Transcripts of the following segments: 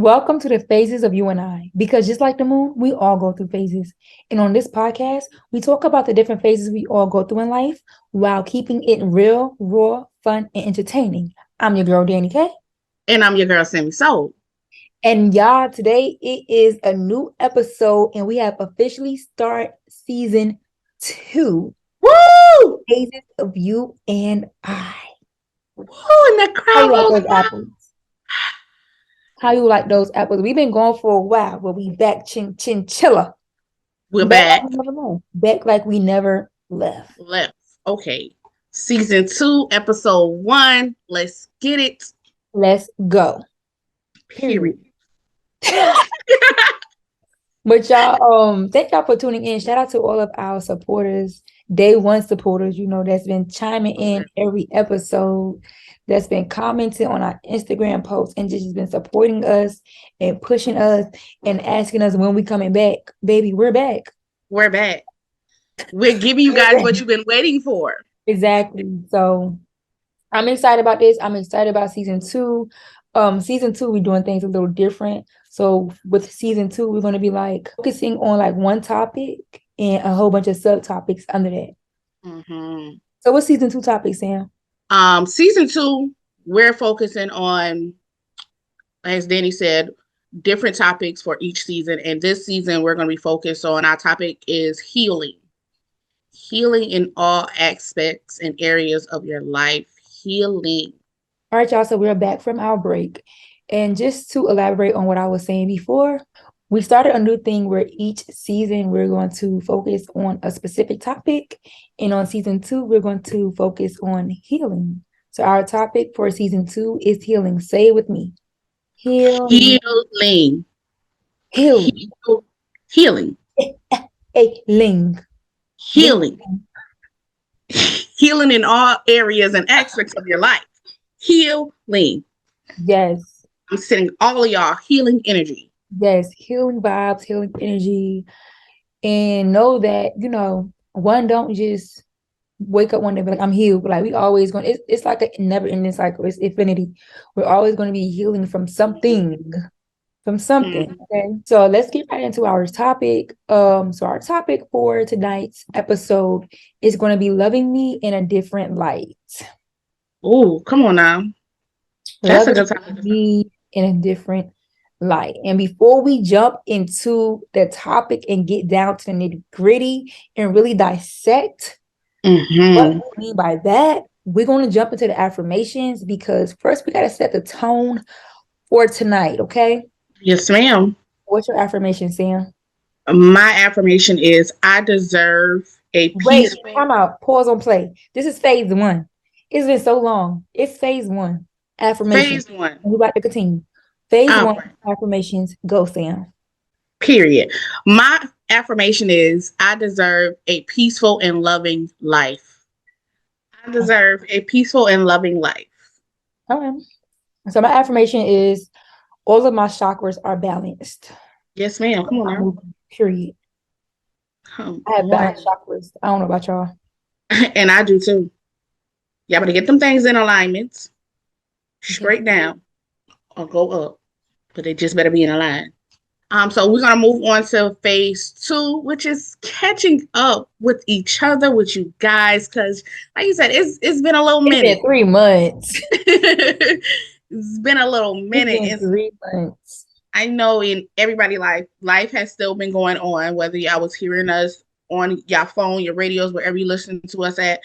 Welcome to the phases of you and I, because just like the moon, we all go through phases. And on this podcast, we talk about the different phases we all go through in life while keeping it real, raw, fun, and entertaining. I'm your girl, Danny K. And I'm your girl, Sammy Soul. And y'all, today it is a new episode, and we have officially start season 2, Woo! Phases of You and I. Woo! And the How you crowd like goes those wild. apples? How you like those apples? We've been going for a while, but we back chinchilla. We're Back like we back. never left. Back like we never left. Left. Okay. Season 2, episode 1. Let's get it. Let's go. Period. Period. But y'all, thank y'all for tuning in. Shout out to all of our supporters, day one supporters, that's been chiming in every episode, that's been commenting on our Instagram posts and just been supporting us and pushing us and asking us when we coming back. Baby, we're back. We're back. We're giving you guys what you've been waiting for. Exactly. So I'm excited about this. I'm excited about season 2. Season 2, we're doing things a little different. So with season 2, we're going to be like focusing on like one topic and a whole bunch of subtopics under that. Mm-hmm. So what's season 2 topic, Sam? Season 2, we're focusing on, as Danny said, different topics for each season. And this season, we're going to be focused on our topic is healing. Healing in all aspects and areas of your life. Healing. All right, y'all. So we're back from our break. And just to elaborate on what I was saying before, we started a new thing where each season we're going to focus on a specific topic. And on season 2, we're going to focus on healing. So our topic for season 2 is healing. Say it with me. Healing. Healing. Healing. Healing. Healing. Healing. Healing in all areas and aspects of your life. Healing. Yes. I'm sending all of y'all healing energy. Yes. Healing vibes, healing energy. And know that, one don't just wake up one day and be like, I'm healed. But like we always going it's like a never ending cycle. It's infinity. We're always going to be healing from something. From something. Okay. So let's get right into our topic. So our topic for tonight's episode is going to be loving me in a different light. Oh, come on now. That's a Loving good topic. me in a different light. And before we jump into the topic and get down to the nitty-gritty and really dissect what we mean by that, we're going to jump into the affirmations because first we got to set the tone for tonight, okay? Yes, ma'am. What's your affirmation, Sam? My affirmation is I deserve a Wait, peaceful. time out. Pause on play. This is phase 1. It's been so long. It's phase 1. Affirmation. Phase 1. We're about to continue. Phase 1 affirmations. Go, Sam. Period. My affirmation is I deserve a peaceful and loving life. I deserve a peaceful and loving life. Okay. So my affirmation is all of my chakras are balanced. Yes, ma'am. Come on now. Period. I have balanced chakras. I don't know about y'all. And I do too. Y'all better get them things in alignment. Straight down or go up. But they just better be in a line. So we're gonna move on to phase 2, which is catching up with each other, with you guys, because like you said, it's been a little minute. It's been 3 months. It's been a little minute. It's been 3 months. I know in everybody's life has still been going on, whether y'all was hearing us on your phone, your radios, wherever you listen to us at.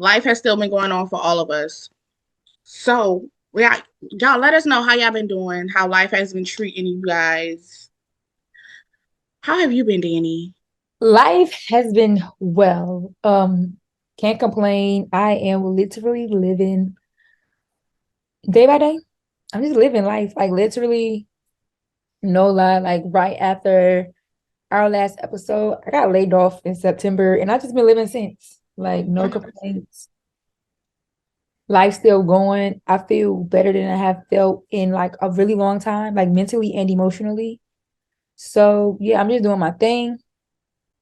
Life has still been going on for all of us. So y'all let us know how y'all been doing, how life has been treating you guys. How have you been, Danny? Life has been well. Can't complain. I am literally living day by day. I'm just living life, like literally, no lie. Like right after our last episode, I got laid off in September, and I just been living since. Like no complaints. Life's still going. I feel better than I have felt in like a really long time, like mentally and emotionally. So yeah, I'm just doing my thing.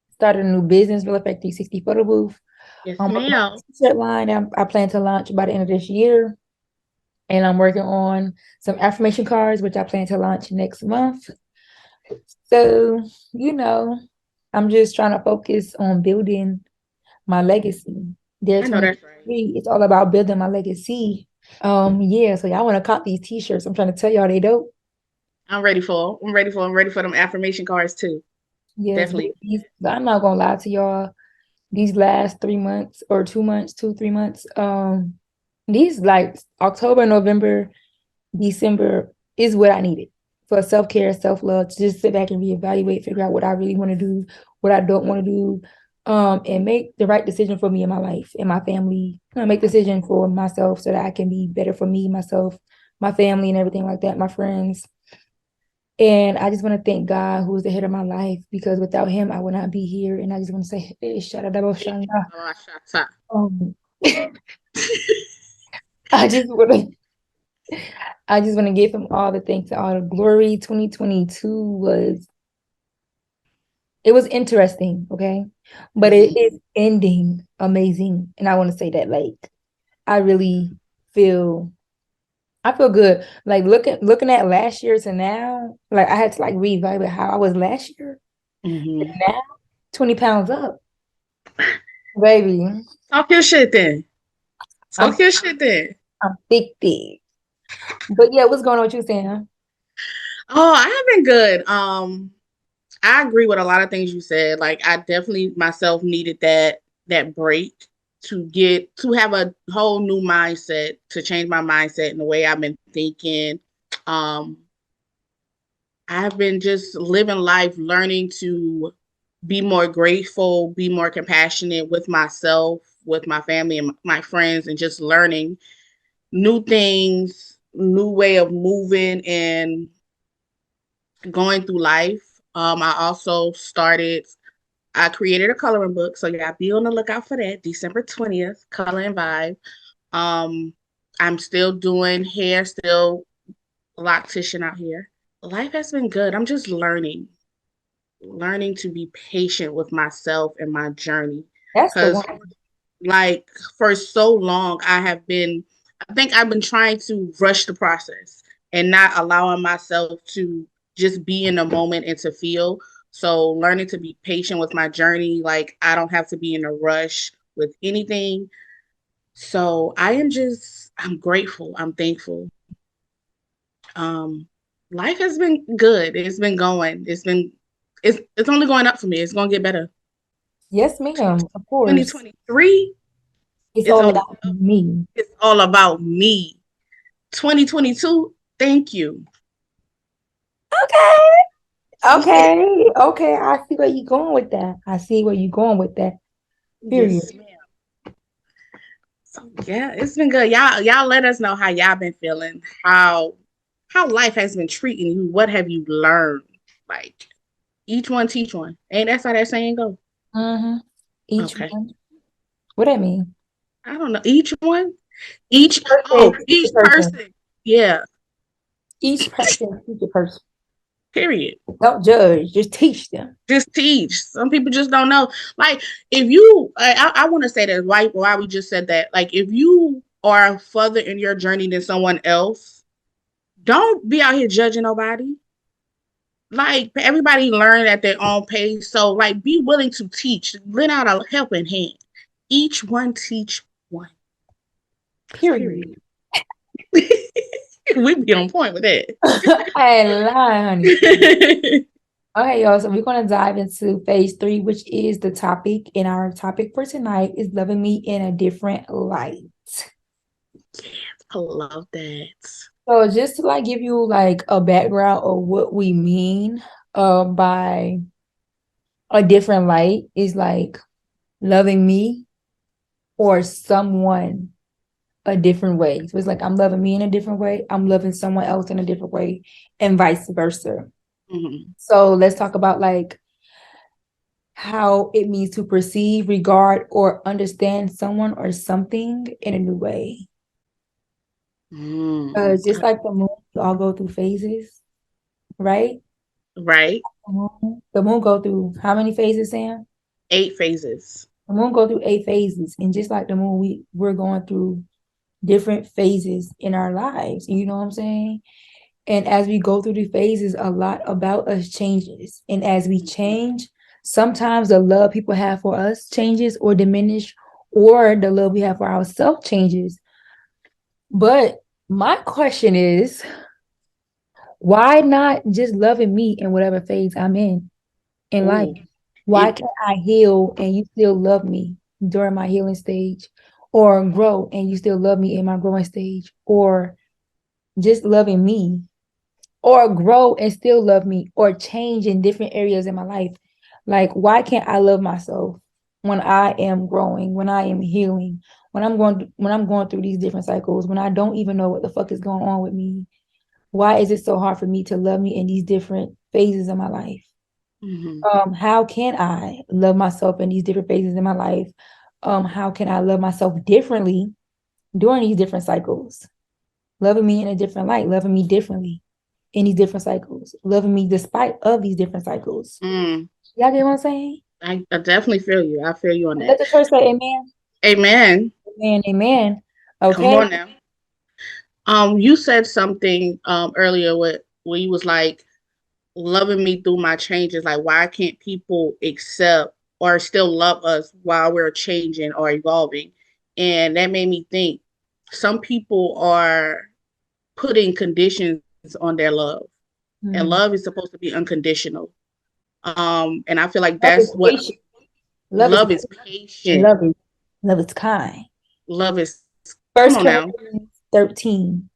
Started a new business, Real Effect 360 photo booth. Yes, ma'am. T-shirt line I plan to launch by the end of this year. and I'm working on some affirmation cards, which I plan to launch next month. So, you know, I'm just trying to focus on building my legacy. Dare I know that's right. 2023, it's all about building my legacy. Yeah, so y'all want to cop these t-shirts. I'm trying to tell y'all they dope. I'm ready for them affirmation cards too. Yes, but Definitely. I'm not gonna lie to y'all. These last 3 months or 2 months, 2, 3 months, these like October, November, December is what I needed for self-care, self-love, to just sit back and reevaluate, figure out what I really want to do, what I don't want to do, and make the right decision for me and my life and my family. Make decision for myself so that I can be better for me, myself, my family, and everything like that, my friends. And I just want to thank God, who is the head of my life, because without him, I would not be here. And I just want to say, um, I just want to I just want to give him all the thanks and all the glory. 2022 it was interesting, okay? But it Mhm. is ending amazing. And I want to say that like I really feel I feel good. Like looking at last year to now, like I had to like reevaluate how I was last year. And Mhm. now 20 pounds up, baby. Talk your shit then. Talk I'm your shit then. I'm thick thick. But yeah, what's going on with you, Sam? Oh, I have been good. I agree with a lot of things you said. Like I definitely myself needed that break to have a whole new mindset, to change my mindset and the way I've been thinking. Um, I've been just living life, learning to be more grateful, be more compassionate with myself, with my family and my friends, and just learning new things, new way of moving and going through life. I also I created a coloring book, so yeah, be on the lookout for that. December 20th, Color and Vibe. Um, I'm still doing hair, still loctician out here. Life has been good. I'm just learning to be patient with myself and my journey. That's the Because, one. like, for so long, I think I've been trying to rush the process and not allowing myself to just be in the moment and to feel. So, learning to be patient with my journey, like, I don't have to be in a rush with anything. So, I'm grateful. I'm thankful. Um, Life has been good. It's been going. It's only going up for me. It's gonna get better. Yes, ma'am. Of course. 2023 It's is all only about up. me. It's all about me. 2022, thank you. Okay. Okay. Okay. I see where you're going with that. I see where you're going with that. Period. Yes, ma'am. So yeah, it's been good. Y'all let us know how y'all been feeling, how life has been treating you. What have you learned? Like each one teach one. Ain't that's how that saying go? Mm-hmm. Each Okay. one. What that mean? I don't know. Each one? Each person teach a Each person. person. Yeah. Each person teach a person. Period. Don't judge. Just teach them. Just teach. Some people just don't know. Like if you, I want to say that why we just said that. Like if you are further in your journey than someone else, don't be out here judging nobody. Like everybody learn at their own pace. So like be willing to teach. Lend out a helping hand. Each one teach one. Period. Period. We be on point with that. I ain't lying, honey. Okay, y'all. So we're gonna dive into phase three, which is the topic. And our topic for tonight is loving me in a different light. I love that. So just to like give you like a background of what we mean by a different light is like loving me or someone a different way. So it's like I'm loving me in a different way, I'm loving someone else in a different way, and vice versa. Mhm. So let's talk about like how it means to perceive, regard, or understand someone or something in a new way. Just like the moon, we all go through phases, right? Right? The moon go through how many phases, Sam? 8 phases. The moon go through 8 phases, and just like the moon, we're going through different phases in our lives. You know what I'm saying? And as we go through the phases, a lot about us changes. And as we change, sometimes the love people have for us changes or diminish, or the love we have for ourselves changes. But my question is, why not just loving me in whatever phase I'm in life? Ooh, Why it. can't I heal and you still love me during my healing stage? Or grow and you still love me in my growing stage? Or just loving me? Or grow and still love me? Or change in different areas in my life? Like, why can't I love myself when I am growing, when I am healing, when I'm going through these different cycles, when I don't even know what the fuck is going on with me? Why is it so hard for me to love me in these different phases of my life? Mhm. How can I love myself in these different phases in my life? How can I love myself differently during these different cycles? Loving me in a different light, loving me differently in these different cycles, loving me despite of these different cycles. Mm. Y'all get what I'm saying? I definitely feel you. I feel you on Let that. the church say amen. Amen. Amen. Amen. Come Okay. on now. You said something earlier where you was like loving me through my changes. Like, why can't people accept or still love us while we're changing or evolving? And that made me think some people are putting conditions on their love, and Mm. love is supposed to be unconditional. And I feel like Love is that's what patient. Love is love is patient. patient. Love is love is kind. Love is, come First on now, Corinthians 13.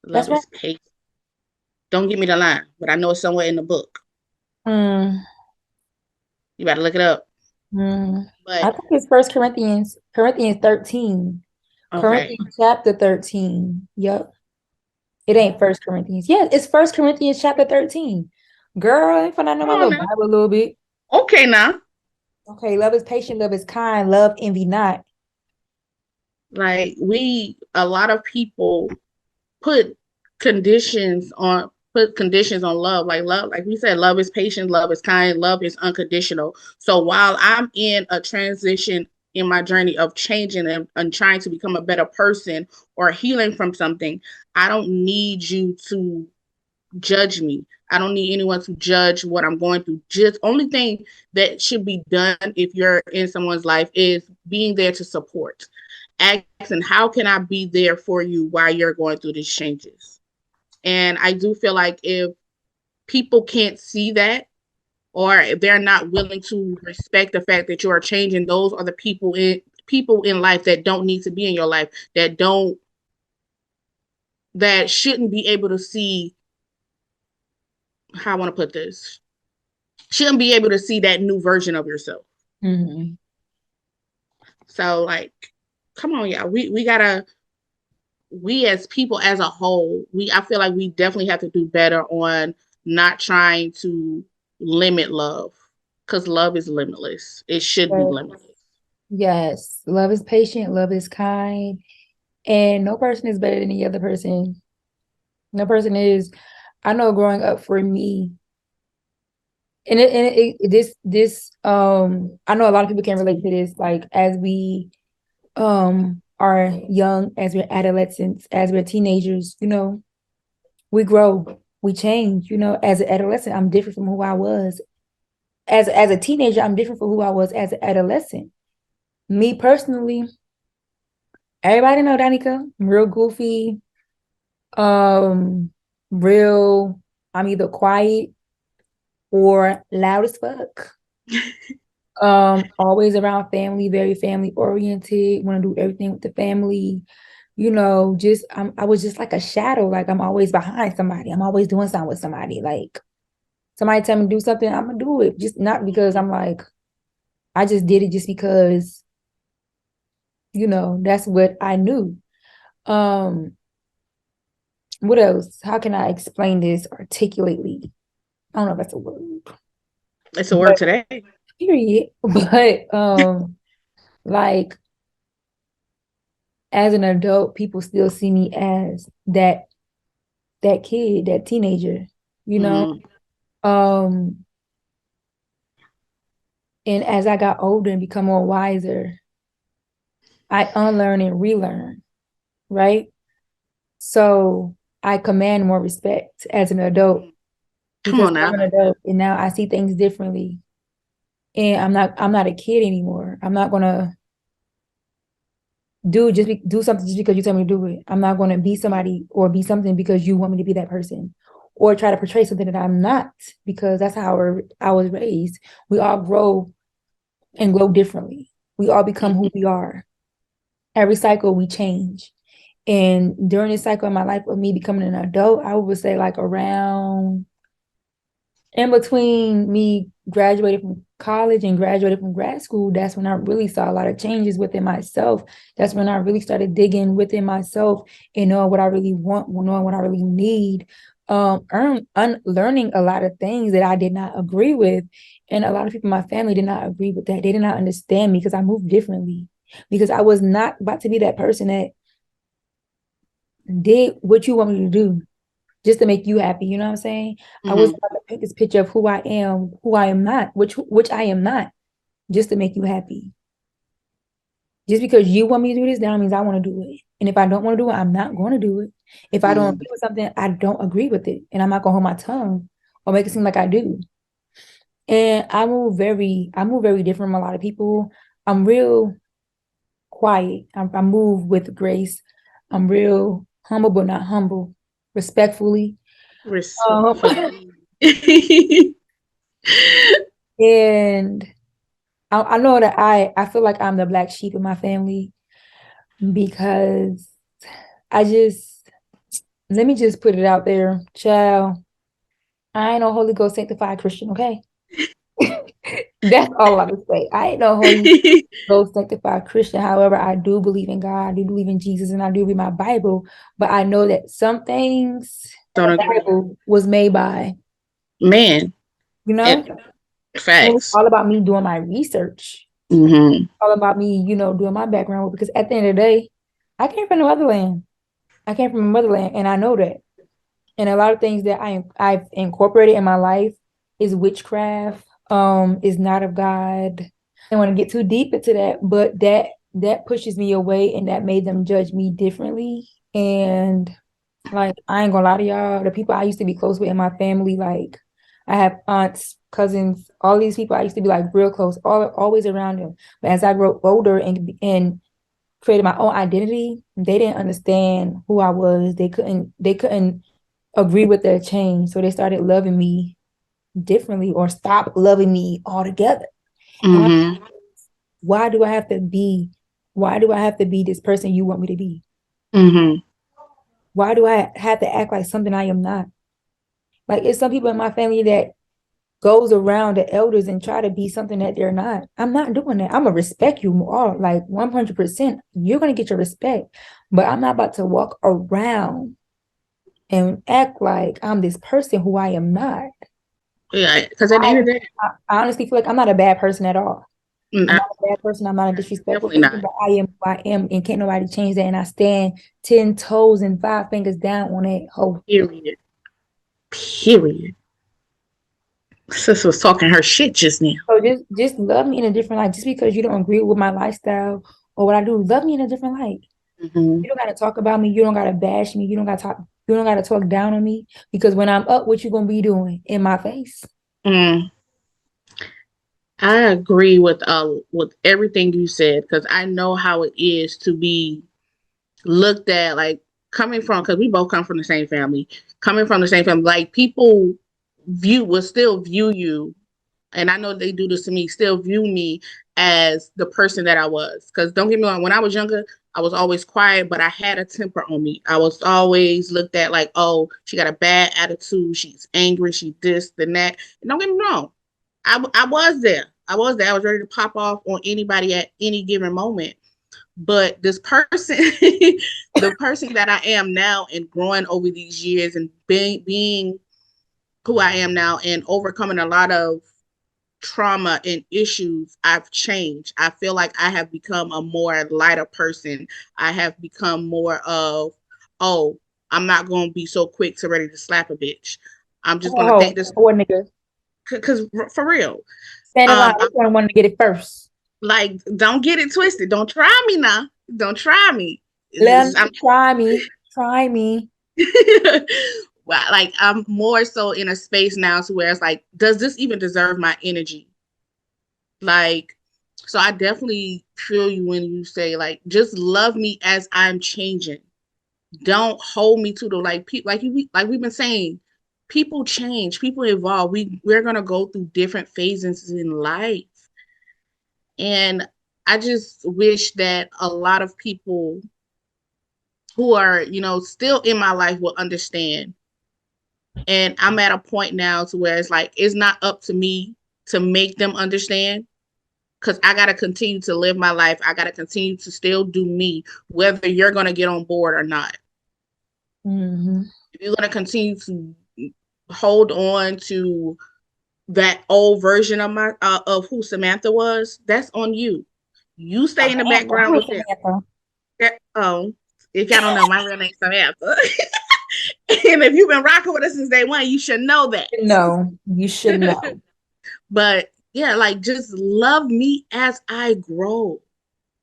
That's love right. is patient. Don't give me the line, but I know it's somewhere in the book. Mm. You better look it up. Mm. I But think it's Corinthians 13. okay, Corinthians chapter 13. Yep. It ain't First Corinthians. Yeah, it's First Corinthians chapter 13. Girl, if I know come my on little now. Bible a little bit. Okay now, Okay, love is patient, love is kind, love envy not. like a lot of people put put conditions on love. Like love, like we said, love is patient, love is kind, love is unconditional. So while I'm in a transition in my journey of changing and trying to become a better person or healing from something, I don't need you to judge me. I don't need anyone to judge what I'm going through. Just only thing that should be done if you're in someone's life is being there to support. Asking how can I be there for you while you're going through these changes? And I do feel like if people can't see that, or if they're not willing to respect the fact that you are changing, those are the people in life that don't need to be in your life, that shouldn't be able to see, how I want to put this, shouldn't be able to see that new version of yourself. Mhm. So like, come on, y'all. We gotta, we as people as a whole, I feel like we definitely have to do better on not trying to limit love, because love is limitless. It should be Yes. limitless. Yes. Love is patient, love is kind, and no person is better than the other person. No person is. I know growing up for me, I know a lot of people can relate to this, like as we are young, as we're adolescents, as we're teenagers, we grow, we change. As an adolescent, I'm different from who I was. As a teenager, I'm different from who I was as an adolescent. Me personally, everybody know Danica. I'm real goofy. Um, real. I'm either quiet or loud as fuck. Always around family, very family oriented. Want to do everything with the family. I was just like a shadow. Like I'm always behind somebody. I'm always doing something with somebody. Like somebody tell me to do something, I'm gonna do it. Just not because I'm like, I just did it just because, that's what I knew. Um, what else? How can I explain this articulately? I don't know if that's a word, It's a word but today. period. But like as an adult, people still see me as that kid, that teenager, you know. Mm, Um, and as I got older and become more wiser, I unlearn and relearn. right? So I command more respect as an adult Come because on I'm now. an adult and now I see things differently. And I'm not a kid anymore. I'm not gonna do something just because you tell me to do it. I'm not gonna be somebody or be something because you want me to be that person. Or try to portray something that I'm not, because that's how I was raised. We all grow and grow differently. We all become who we are. Every cycle we change. And during this cycle in my life of me becoming an adult, I would say like around in between me graduating from college and graduating from grad school, that's when I really saw a lot of changes within myself. That's when I really started digging within myself and knowing what I really want, knowing what I really need. Learning a lot of things that I did not agree with. And a lot of people in my family did not agree with that. They did not understand me because I moved differently. Because I was not about to be that person that did what you want me to do just to make you happy. You know what I'm saying? I was Mm-hmm. about to paint this picture of who I am not, which I am not, just to make you happy. Just because you want me to do this, that means I want to do it. And if I don't want to do it, I'm not going to do it. If I don't Mm-hmm. agree with something, I don't agree with it. And I'm not gonna hold my tongue or make it seem like I do. And I move very different from a lot of people. I'm real quiet. I move with grace. I'm real humble, but not humble, respectfully. Um, Respectfully. and I know that I feel like I'm the black sheep in my family because I just let me just put it out there, child. I ain't no Holy Ghost sanctified Christian, okay? That's all I would say. I ain't no Holy Ghost sanctified Christian. However, I do believe in God, I do believe in Jesus, and I do read my Bible. But I know that some things in Don't the agree. Bible was made by, Man, you know, it, and it's facts. all about me doing my research. Mm-hmm. All about me, doing my background work, because at the end of the day, I came from the motherland. I came from the motherland, and I know that. And a lot of things that I've incorporated in my life is witchcraft, is not of God. I don't want to get too deep into that, but that pushes me away, and that made them judge me differently. And like, I ain't gonna lie to y'all, the people I used to be close with in my family, like I have aunts, cousins, all these people I used to be like real close, always around them. But as I grew older and created my own identity, they didn't understand who I was. They couldn't agree with their change. So they started loving me differently or stop loving me altogether. And Mm-hmm. why do I have to be why do I have to be this person you want me to be? Mm-hmm. Why do I have to act like something I am not? Like, it's some people in my family that goes around the elders and try to be something that they're not. I'm not doing that. I'm gonna respect you all, like 100%. You're gonna get your respect, but I'm not about to walk around and act like I'm this person who I am not. Yeah, because at the I, end of the day, I honestly feel like I'm not a bad person at all. I'm nah, not a bad person. I'm not a disrespectful definitely person, not. but I am who I am, and can't nobody change that. And I stand 10 toes and 5 fingers down on that hoe. Period. Period. Sis was talking her shit just now. So just love me in a different light. Just because you don't agree with my lifestyle or what I do, love me in a different light. Mm-hmm. You don't gotta talk about me. You don't gotta bash me. You don't gotta talk down on me. Because when I'm up, what you gonna be doing in my face? Mm. I agree with everything you said because I know how it is to be looked at like coming from because we both come from the same family, coming from the same family. Like people will still view you, and I know they do this to me. Still view me as the person that I was. Because don't get me wrong, when I was younger, I was always quiet, but I had a temper on me. I was always looked at like, oh, she got a bad attitude. She's angry. She this, and that. And don't get me wrong. I was there. I was there. I was ready to pop off on anybody at any given moment. But this person, the person that I am now and growing over these years and being who I am now and overcoming a lot of trauma and issues, I've changed. I feel like I have become a more lighter person. I have become more of, oh, I'm not going to be so quick to ready to slap a bitch. I'm just going to take Oh, this poor nigga. because for real. Stand in line. I'm This one wanted to get it first. like, don't get it twisted. Don't try me now. Don't try me. I'm Try me. Try me. well, like I'm more so in a space now to where it's like, does this even deserve my energy? Like, so I definitely feel you when you say like, just love me as I'm changing. Don't hold me to the like people like we've been saying. People change, people evolve. We're gonna go through different phases in life, and I just wish that a lot of people who are still in my life will understand. And I'm at a point now to where it's like it's not up to me to make them understand because I got to continue to live my life. I got to continue to still do me, whether you're going to get on board or not. Hmm. If you're going to continue to hold on to that old version of my of who Samantha was, that's on you. You stay in the Samantha. background Who is with them. Samantha? If y'all don't know, my real name's Samantha. And if you've been rocking with us since day one, you should know that. No, you should know. But yeah, like just love me as I grow.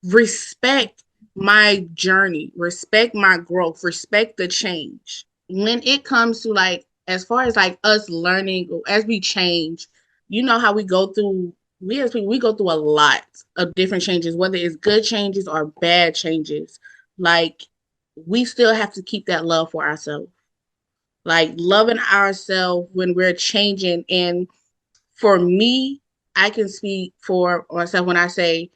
Respect my journey, respect my growth, respect the change. When it comes to like, as far as like us learning, as we change, you know how we go through, we as people, we go through a lot of different changes, whether it's good changes or bad changes. Like, we still have to keep that love for ourselves, like loving ourselves when we're changing. And for me, I can speak for myself when I say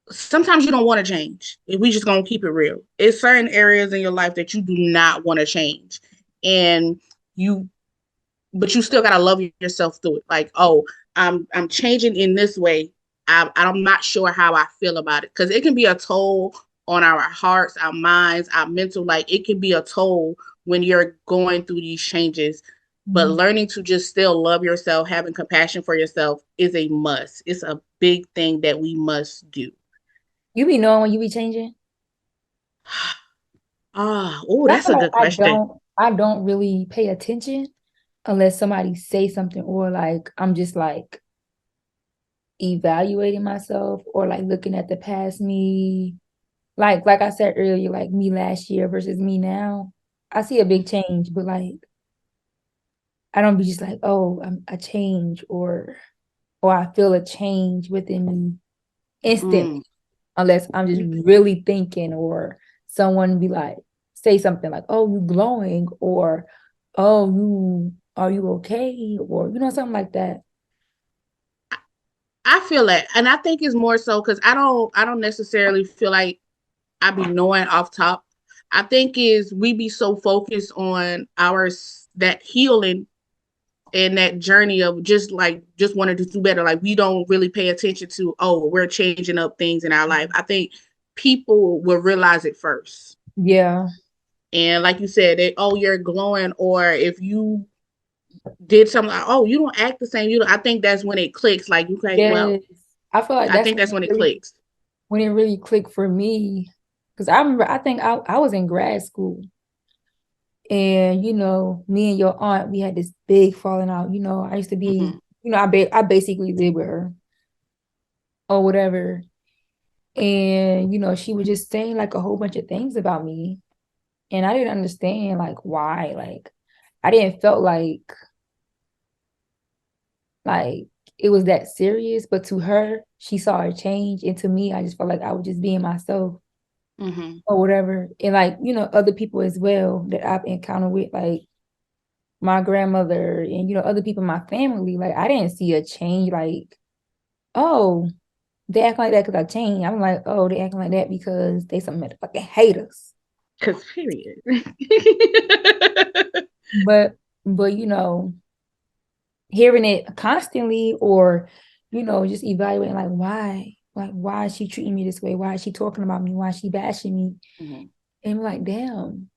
sometimes you don't want to change. If we just gonna keep it real, it's certain areas in your life that you do not want to change, and you, but you still gotta love yourself through it. Like, oh, I'm changing in this way. I'm not sure how I feel about it because it can be a toll on our hearts, our minds, our mental. Like, it can be a toll when you're going through these changes. But Mhm. learning to just still love yourself, having compassion for yourself is a must. It's a big thing that we must do. You be knowing when you be changing? Oh, I that's feel a like good question. I don't really pay attention unless somebody say something or like I'm just like evaluating myself or like looking at the past me. Like I said earlier, like me last year versus me now. I see a big change, but like I don't be just like, oh, I change or I feel a change within me instantly Mm, unless I'm just really thinking or someone be like say something like, "Oh, you glowing," or "Oh, you are you okay?" or something like that. I feel that, and I think it's more so because I don't necessarily feel like I be knowing off top. I think is we be so focused on our that healing and that journey of just wanting to do better. Like, we don't really pay attention to, oh, we're changing up things in our life. I think people will realize it first. Yeah. And like you said, that, oh, you're glowing, or if you did something like, oh, you don't act the same. I think that's when it clicks. Like, okay, well, Yes. I feel like I that's think that's when it clicks. when it really clicked for me. Because I remember I think I was in grad school and me and your aunt, we had this big falling out. I used to be, Mm-hmm. I basically lived with her or whatever. And she was just saying like a whole bunch of things about me. And I didn't understand like why. Like I didn't felt like it was that serious, but to her, she saw a change. And to me, I just felt like I was just being myself Mm-hmm. or whatever. And like, other people as well that I've encountered with, like my grandmother and other people in my family, like I didn't see a change, like, oh, they act like that because I changed. I'm like, oh, they acting like that because they some fucking haters. Cause period. But hearing it constantly or just evaluating like why is she treating me this way, why is she talking about me, why is she bashing me, Mm-hmm. and I'm like, damn,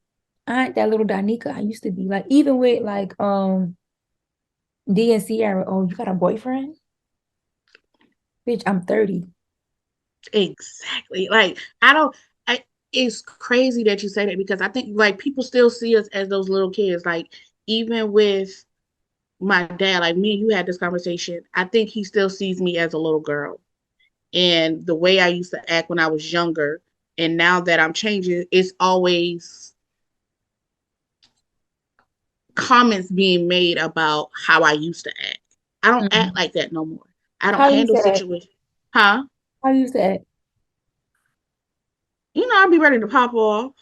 I ain't that little Danica I used to be. Like even with like D and Sierra, oh, you got a boyfriend, bitch, I'm 30. Exactly. Like, I don't. I, it's crazy that you say that because I think like people still see us as those little kids. Like, even with my dad, like me and you had this conversation. I think he still sees me as a little girl, and the way I used to act when I was younger. And now that I'm changing, it's always comments being made about how I used to act. I don't act Mhm. like that no more. I don't How you handle said, situations. Huh? how you said. I'll be ready to pop off.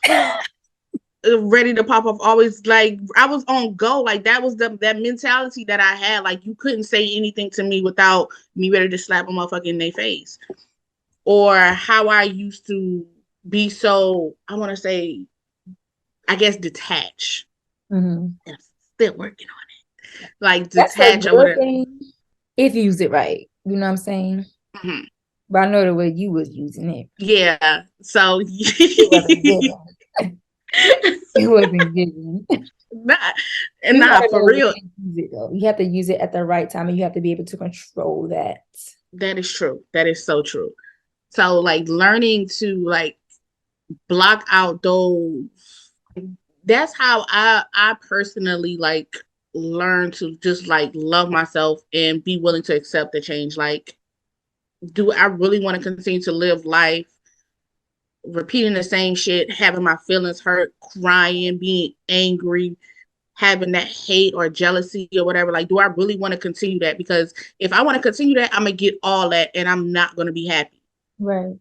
Ready to pop off. Always like I was on go. Like that was that mentality that I had. Like you couldn't say anything to me without me ready to slap a motherfucker in their face. Or how I used to be so, I want to say, I guess detached. Mhm. And I'm still working on it. Like That's a detached, I would good have. thing if you use it right. You know what I'm saying? Mhm. But I know the way you was using it. Yeah. So It wasn't given. It wasn't given. not, and You not gotta for know when real. to use it though. You have to use it at the right time and you have to be able to control that. That is true. That is so true. So like learning to like block out those, that's how I personally like learn to just like love myself and be willing to accept the change. Like, do I really want to continue to live life repeating the same shit, having my feelings hurt, crying, being angry, having that hate or jealousy or whatever? Like, do I really want to continue that? Because if I want to continue that, I'm gonna get all that and I'm not gonna be happy. Right.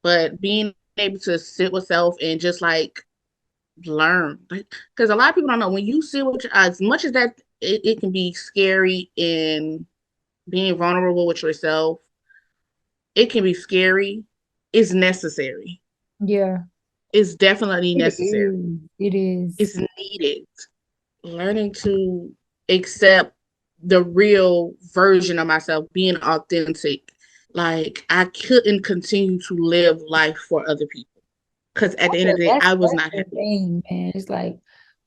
But being able to sit with self and just like learn, because a lot of people don't know when you sit with as much as that it can be scary in being vulnerable with yourself. It can be scary. It's necessary. Yeah. It's definitely It necessary. is. It is. It's needed. Learning to accept the real version of myself, being authentic. Like I couldn't continue to live life for other people because at the end of the day, I was That's not the happy. thing, man. It's like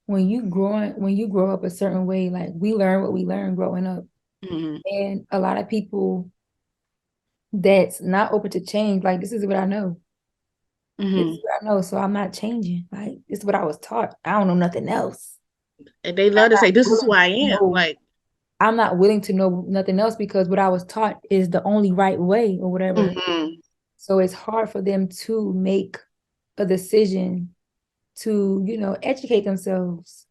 when you grow up a certain way, like we learn what we learn growing up. Mm-hmm. And a lot of people that's not open to change, like this is what I know. This is Mm-hmm. what I know. So I'm not changing. Like this is what I was taught. I don't know nothing else. And they I'm love to not say, "This is who willing I to am." know. Like, I'm not willing to know nothing else because what I was taught is the only right way or whatever. mm-hmm. So it's hard for them to make a decision to, educate themselves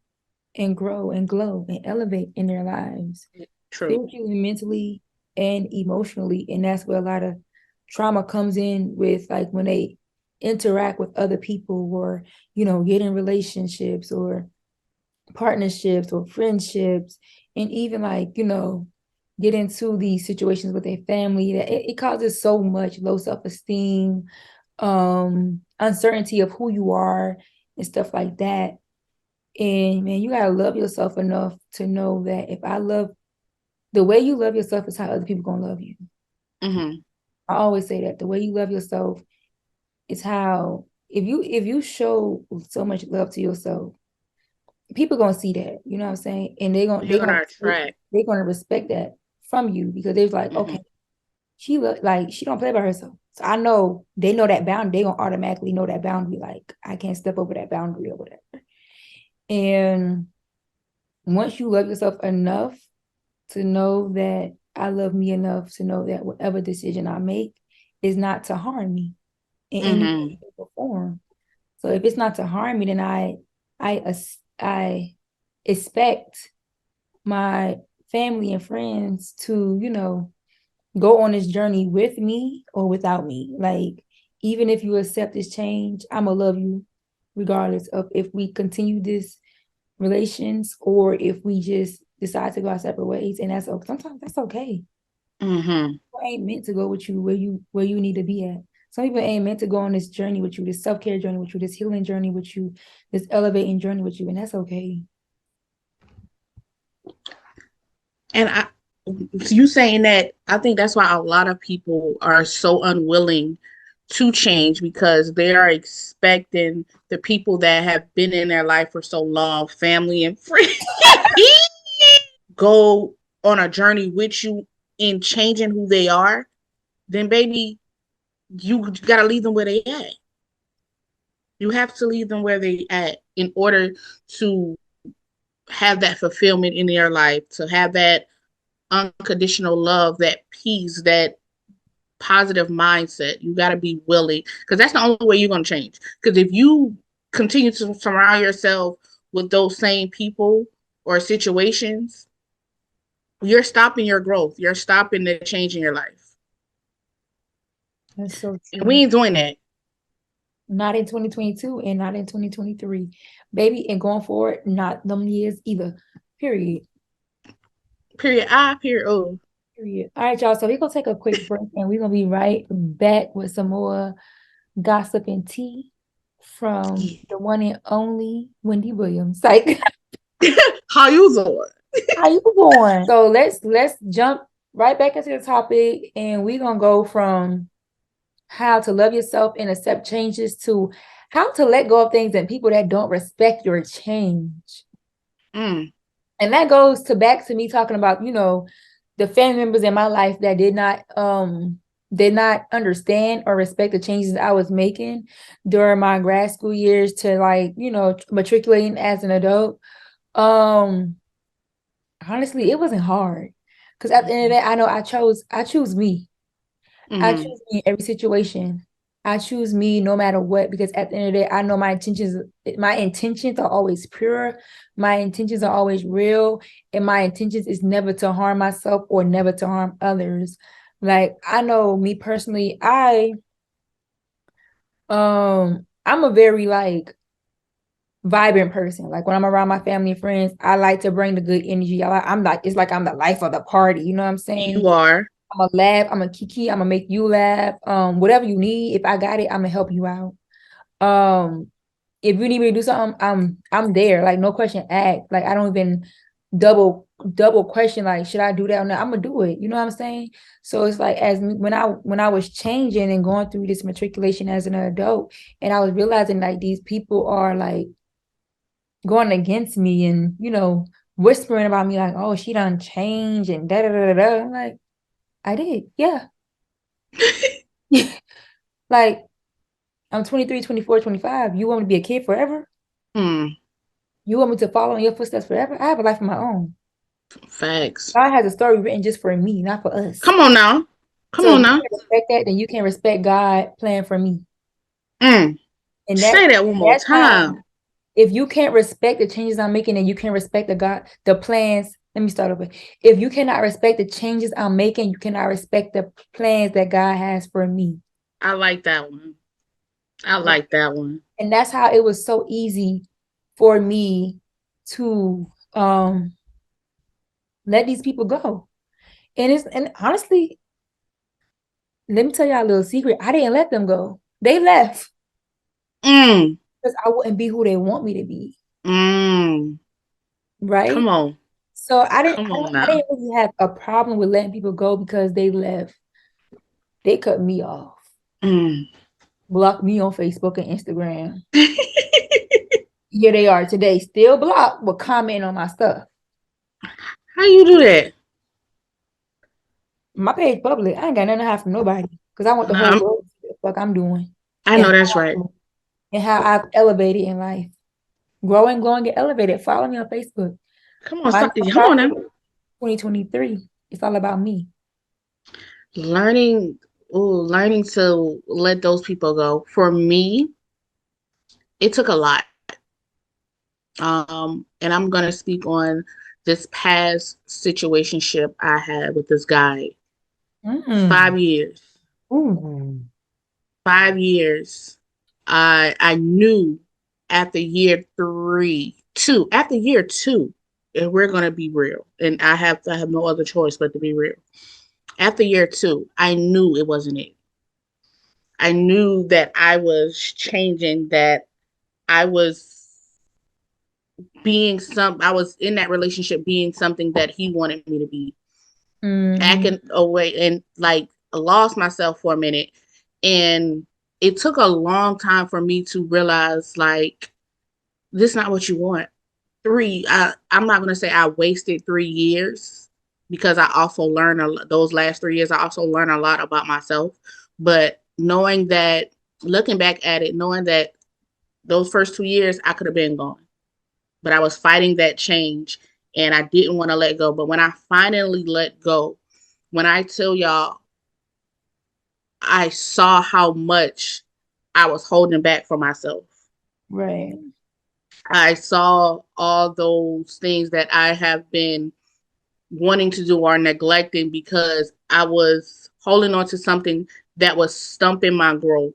and grow and glow and elevate in their lives, True. spiritually, mentally, and emotionally. And that's where a lot of trauma comes in with like when they interact with other people or, get in relationships or partnerships or friendships, and even like, get into these situations with their family that it causes so much low self-esteem, uncertainty of who you are and stuff like that. And man, you gotta love yourself enough to know that if I love the way you love yourself is how other people gonna love you. Mm-hmm. I always say that the way you love yourself is how if you show so much love to yourself, people gonna see that, you know what I'm saying? And You're gonna attract. they're gonna respect that from you because they're like, Mm-hmm. okay, like she don't play by herself. So I know they know that boundary, they gonna automatically know that boundary, like I can't step over that boundary or whatever. And once you love yourself enough to know that I love me enough to know that whatever decision I make is not to harm me in any way, Mm-hmm. shape, or form. So if it's not to harm me, then I expect my family and friends to, go on this journey with me or without me. Like, even if you accept this change, I'm gonna love you regardless of if we continue this relations or if we just decide to go our separate ways. And that's okay. Sometimes that's okay. Mm-hmm. People ain't meant to go with you where you need to be at. Some people ain't meant to go on this journey with you, this self-care journey with you, this healing journey with you, this elevating journey with you, and that's okay. And you saying that, I think that's why a lot of people are so unwilling to change because they are expecting the people that have been in their life for so long, family and friends, go on a journey with you in changing who they are. Then, baby, you gotta leave them where they at. You have to leave them where they at in order to have that fulfillment in their life, to have that unconditional love, that peace, that positive mindset. You got to be willing, because that's the only way you're going to change. Because if you continue to surround yourself with those same people or situations, you're stopping your growth. You're stopping the change in your life. That's so And we true. ain't doing that. Not in 2022 and not in 2023. Baby, and going forward, not them years either. Period. Period I, period O. Period. All right, y'all. So we're gonna take a quick break and we're gonna be right back with some more gossip and tea from the one and only Wendy Williams. Like, How you doing? how you doing? So let's jump right back into the topic, and we're gonna go from how to love yourself and accept changes to how to let go of things and people that don't respect your change. Mm. And that goes to back to me talking about, the family members in my life that did not understand or respect the changes I was making during my grad school years to, like, matriculating as an adult. Honestly, it wasn't hard. Because at the end of the day, I know I choose me. I Mm-hmm. choose me in every situation. I choose me no matter what, because at the end of the day, I know my intentions are always pure. My intentions are always real. And my intentions is never to harm myself or never to harm others. Like, I know me personally, I'm a very, like, vibrant person. Like, when I'm around my family and friends, I like to bring the good energy. It's like I'm the life of the party. You know what I'm saying? You are. I'm gonna laugh, I'm gonna kiki, I'm gonna make you laugh. Whatever you need, if I got it, I'm gonna help you out. If you need me to do something, I'm there. Like, no question asked. Like, I don't even double question, like, should I do that or not? I'm gonna do it. You know what I'm saying? So it's like, when I was changing and going through this matriculation as an adult, and I was realizing, like, these people are, like, going against me and, whispering about me, like, oh, she done changed and da da da da. I'm like, I did, yeah. Like, I'm 23, 24, 25. You want me to be a kid forever? Hmm. You want me to follow in your footsteps forever? I have a life of my own. Facts. God has a story written just for me, not for us. Come on now. Come So if on you now. can respect that, then you can respect God plan for me. Mm. And Say that one more that's how, time. if you can't respect the changes I'm making and you can't respect the plans, let me start over. If you cannot respect the changes I'm making, you cannot respect the plans that God has for me. I like that one. I like that one. And that's how it was so easy for me to let these people go. And honestly, let me tell y'all a little secret. I didn't let them go. They left Mm. because I wouldn't be who they want me to be. Mm. Right? Come on. So I didn't Come on I now. didn't really have a problem with letting people go because they left. They cut me off. Mm. Blocked me on Facebook and Instagram. Here they are today, still blocked, but commenting on my stuff. How you do that? My page public. I ain't got nothing to hide from nobody because I want the whole Um, world to see what the fuck I'm doing I and know that's right. how I've elevated in life. Growing, glowing, get elevated. Follow me on Facebook. Come on, Mine's come on now. 2023. It's all about me. Learning, learning to let those people go. For me, it took a lot. And I'm gonna speak on this past situationship I had with this guy. Mm. 5 years. Ooh. 5 years. I knew after year three, two, after year two, if we're gonna be real, and I have no other choice but to be real. After year two, I knew it wasn't it. I knew that I was changing, that I was I was in that relationship being something that he wanted me to be, Mm-hmm. acting away, and like I lost myself for a minute. And it took a long time for me to realize, like, this is not what you want. I'm not going to say I wasted 3 years, because I also learned those last 3 years. I also learned a lot about myself. But knowing that, looking back at it, knowing that those first 2 years, I could have been gone. But I was fighting that change and I didn't want to let go. But when I finally let go, when I tell y'all, I saw how much I was holding back for myself. Right. I saw all those things that I have been wanting to do or neglecting because I was holding on to something that was stumping my growth.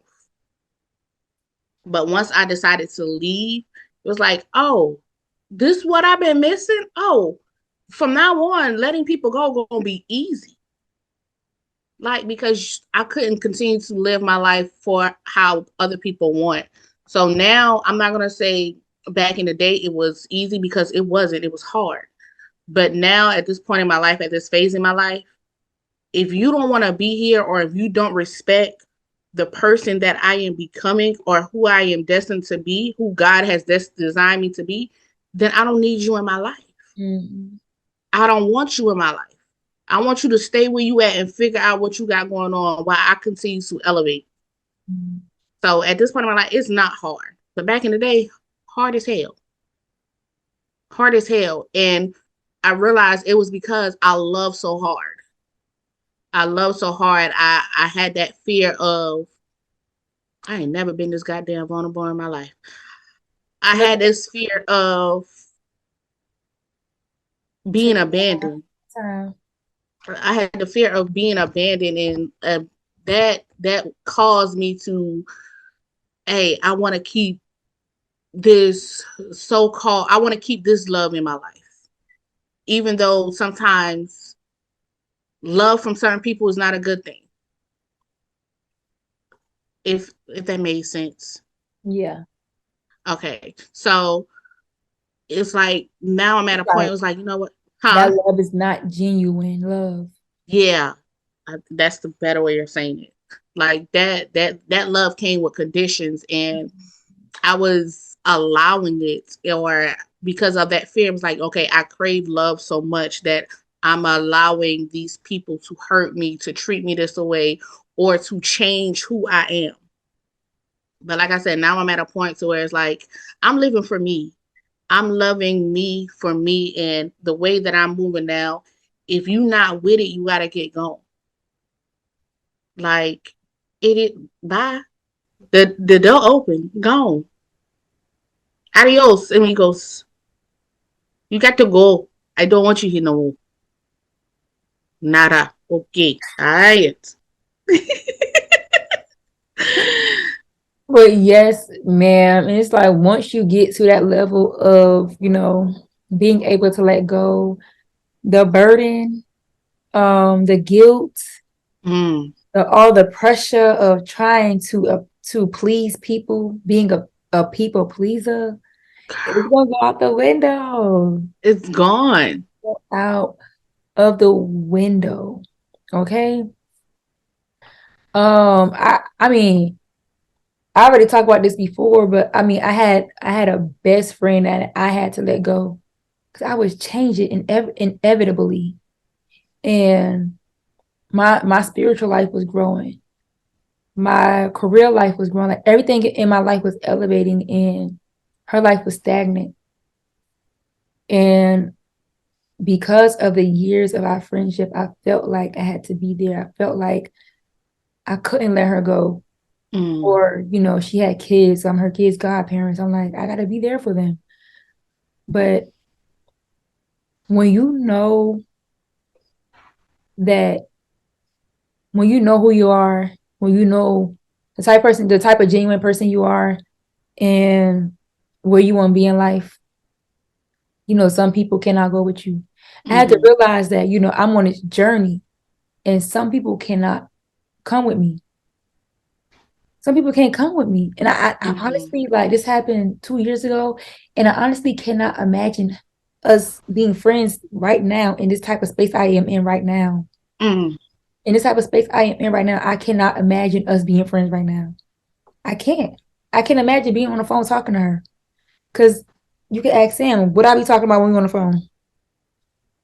But once I decided to leave, it was like, oh, this is what I've been missing. Oh, from now on, letting people go gonna be easy. Like because I couldn't continue to live my life for how other people want. So now I'm not gonna say back in the day it was easy because it wasn't. It was hard. But now at this point in my life, at this phase in my life, if you don't want to be here or if you don't respect the person that I am becoming or who I am destined to be, who God has designed me to be, then I don't need you in my life. Mm-hmm. I don't want you in my life. I want you to stay where you at and figure out what you got going on while I continue to elevate. Mm-hmm. So at this point in my life, it's not hard. But back in the day, hard as hell. Hard as hell. And I realized it was because I love so hard. I love so hard. I had that fear of I ain't never been this goddamn vulnerable in my life. I Look had this fear of to being abandoned. time. I had the fear of being abandoned, and that caused me to, hey, I want to keep this so-called, I want to keep this love in my life, even though sometimes love from certain people is not a good thing. If that made sense. Yeah. Okay, so it's like now I'm at a point. It Like was like, you know what? that Huh? love is not genuine love. Yeah, that's the better way of saying it. Like that love came with conditions, and I was allowing it, or because of that fear, I was like, okay, I crave love so much that I'm allowing these people to hurt me, to treat me this way, or to change who I am. But like I said, now I'm at a point to where it's like I'm living for me. I'm loving me for me, and the way that I'm moving now. If you not with it, you gotta get going. Like it, bye. The door open, gone. Adios, amigos. You got to go. I don't want you here no more. Nada. Okay. All right. But yes, ma'am. And it's like once you get to that level of, being able to let go, the burden, the guilt, Mm. all the pressure of trying to please people, being a people pleaser, it's gonna go out the window. It's gone. Go out of the window. Okay. I mean, I already talked about this before, but I mean, I had a best friend that I had to let go because I was changing inevitably, and my spiritual life was growing, my career life was growing, like everything in my life was elevating, and her life was stagnant. And because of the years of our friendship, I felt like I had to be there. I felt like I couldn't let her go. Mm. Or, she had kids. I'm her kids' godparents. I'm like, I gotta be there for them. But when you know that, when you know who you are, when you know the type of genuine person you are, and where you want to be in life, some people cannot go with you. I had to Mm-hmm. realize that, I'm on this journey, and some people cannot come with me. Some people can't come with me. And I Mm-hmm. honestly, like, this happened 2 years ago, and I honestly cannot imagine us being friends right now in this type of space I am in right now. Mm. In this type of space I am in right now, I cannot imagine us being friends right now. I can't. I can't imagine being on the phone talking to her. Because you can ask Sam, what I be talking about when we're on the phone?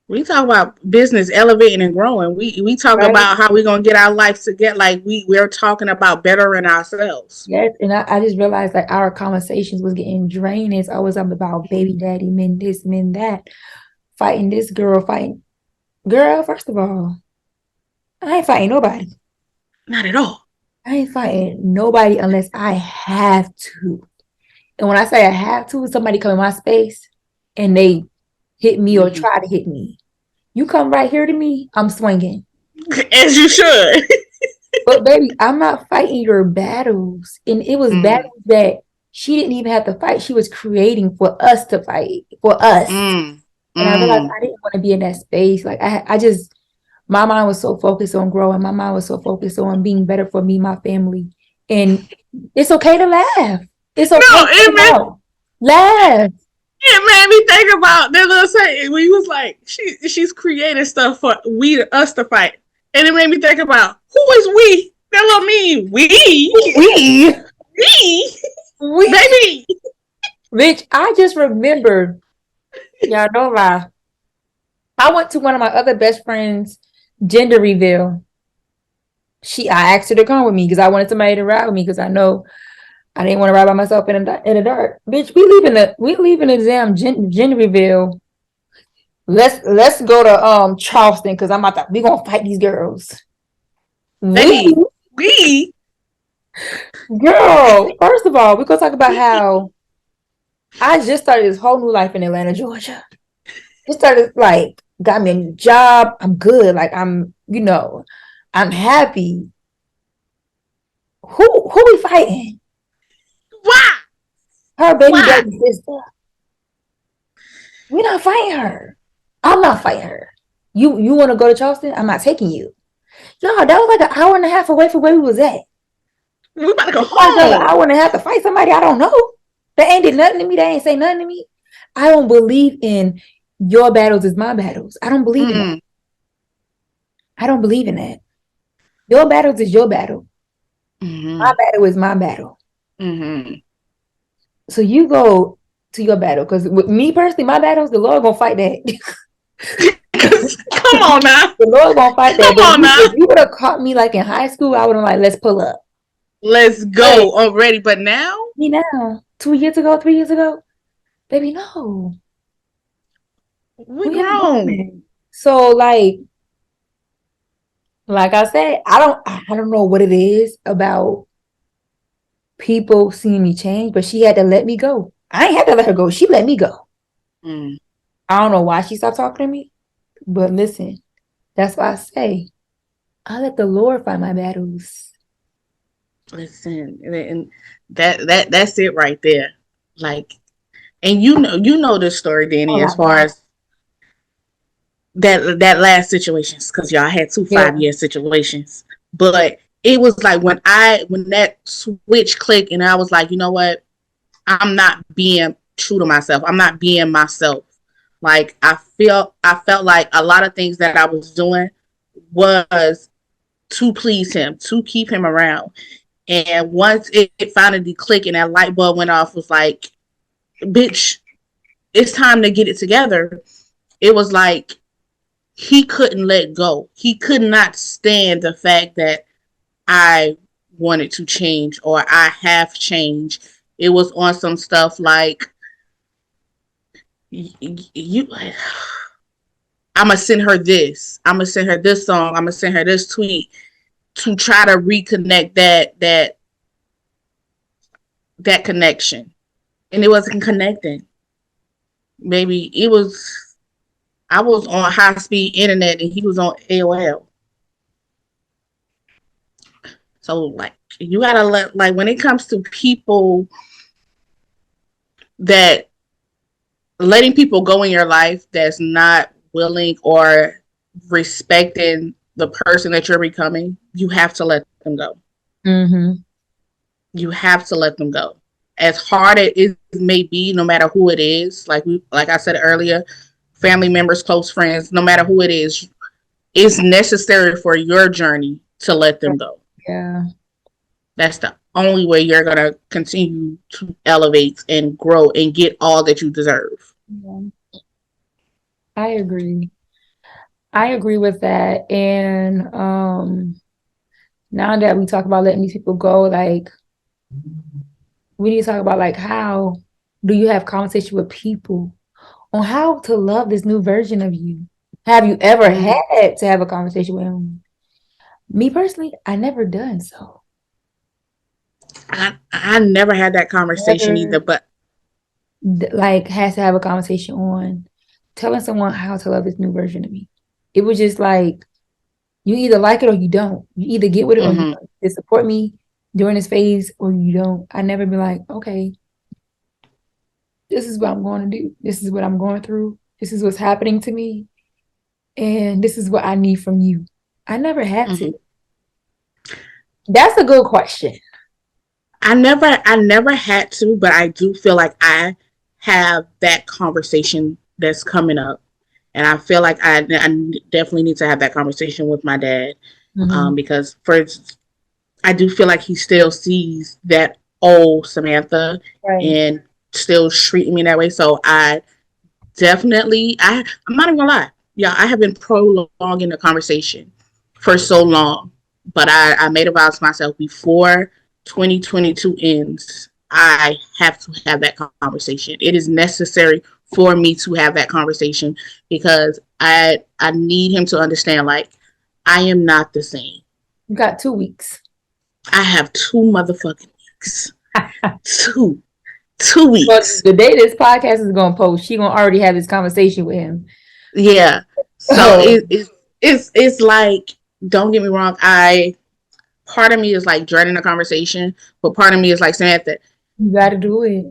We talk about business elevating and growing. We talk Right? about how we're gonna get our life to get like we're talking about bettering ourselves. Yes. And I just realized that our conversations was getting drained. It's always about baby daddy, men this, men that, fighting this girl, fighting. Girl, first of all, I ain't fighting nobody. Not at all. I ain't fighting nobody unless I have to. And when I say I have to, somebody come in my space and they hit me or Mhm. try to hit me. You come right here to me, I'm swinging. As you should. But baby, I'm not fighting your battles. And it was Mm, battles that she didn't even have to fight. She was creating for us to fight, for us. mm, And I realized mm. I didn't want to be in that space. Like I just, my mind was so focused on growing. My mind was so focused on being better for me, my family. And it's okay to laugh. It's No, okay to come out. Laugh. it made me think about that little saying when he was like, she's creating stuff for us to fight. And it made me think about who is we? That don't mean we. We, Me. we, Baby. Rich, I just remembered, y'all don't lie. I went to one of my other best friends' gender reveal. I asked her to come with me because I wanted somebody to ride with me because I know I didn't want to ride by myself in the dark. Bitch, we leaving the damn gender reveal. Let's go to Charleston because we gonna fight these girls. We Baby. We. girl, first of all, we're gonna talk about how I just started this whole new life in Atlanta, Georgia. Just started like got me a new job. I'm good. Like I'm happy. Who we fighting? Why? Her baby Why? daddy sister. We not fighting her. I'm not fighting her. You want to go to Charleston? I'm not taking you. No, that was like an hour and a half away from where we was at. We about to go I got an home. hour and a half to fight somebody I don't know. They ain't did nothing to me. They ain't say nothing to me. I don't believe in your battles is my battles. I don't believe in that. Mm, I don't believe in that. Your battles is your battle. My mm-hmm, battle is my battle. mm-hmm. So you go to your battle. Because with me personally, my battles, the Lord gonna fight that. Come on now. The Lord gonna fight that. Come But on now. if you would have caught me like in high school, I would have like, let's pull up. Let's But go already. But now me now, 2 years ago, 3 years ago, baby, no, we we ain't doing grown. it. So like I said, I don't know what it is about people seeing me change, but she had to let me go. I ain't had to let her go. She let me go. Mm. I don't know why she stopped talking to me, but listen, that's why I say I let the Lord fight my battles. Listen, and that's it right there. Like, and you know this story, Danny, Oh, as far like, as that last situations, because y'all had two yeah, 5 year situations. But it was like when that switch clicked, and I was like, you know what? I'm not being true to myself. I'm not being myself. Like I felt like a lot of things that I was doing was to please him, to keep him around. And once it finally clicked and that light bulb went off, was like, bitch, it's time to get it together. It was like he couldn't let go. He could not stand the fact that I wanted to change or I have changed. It was on some stuff like you I'm gonna send her this. I'm gonna send her this song. I'm gonna send her this tweet to try to reconnect that connection. And it wasn't connecting. Maybe it was I was on high speed internet and he was on AOL. So like you gotta let like when it comes to people that letting people go in your life that's not willing or respecting the person that you're becoming, you have to let them go. mm-hmm. You have to let them go. As hard as it may be, no matter who it is, like I said earlier, family members, close friends, no matter who it is, it's necessary for your journey to let them go. Yeah, That's the only way you're gonna continue to elevate and grow and get all that you deserve. yeah. I agree. I agree with that. And now that we talk about letting these people go, like we need to talk about like how do you have conversation with people on how to love this new version of you? Have you ever Mm. had to have a conversation with them? Me personally, I never done so. I never had that conversation either, Never but like has to have a conversation on telling someone how to love this new version of me. It was just like you either like it or you don't. You either get with it or you mhm, don't. You support me during this phase or you don't. I never be like, okay, this is what I'm going to do. This is what I'm going through. This is what's happening to me. And this is what I need from you. I never had mhm. to. That's a good question. I never had to, but I do feel like I have that conversation that's coming up, and I feel like I definitely need to have that conversation with my dad, Mm-hmm. because first I do feel like he still sees that old Samantha Right. and still treating me that way. So I definitely, I'm not even gonna lie, yeah, I have been prolonging the conversation for so long, but I made a vow to myself before 2022 ends. I have to have that conversation. It is necessary for me to have that conversation because I need him to understand, like, I am not the same. You got 2 weeks. I have 2 motherfucking weeks. Two. two But weeks. the day this podcast is gonna post, she gonna already have this conversation with him. Yeah. So So it's like, don't get me wrong, I part of me is like dreading the conversation, but part of me is like Samantha, you gotta do it.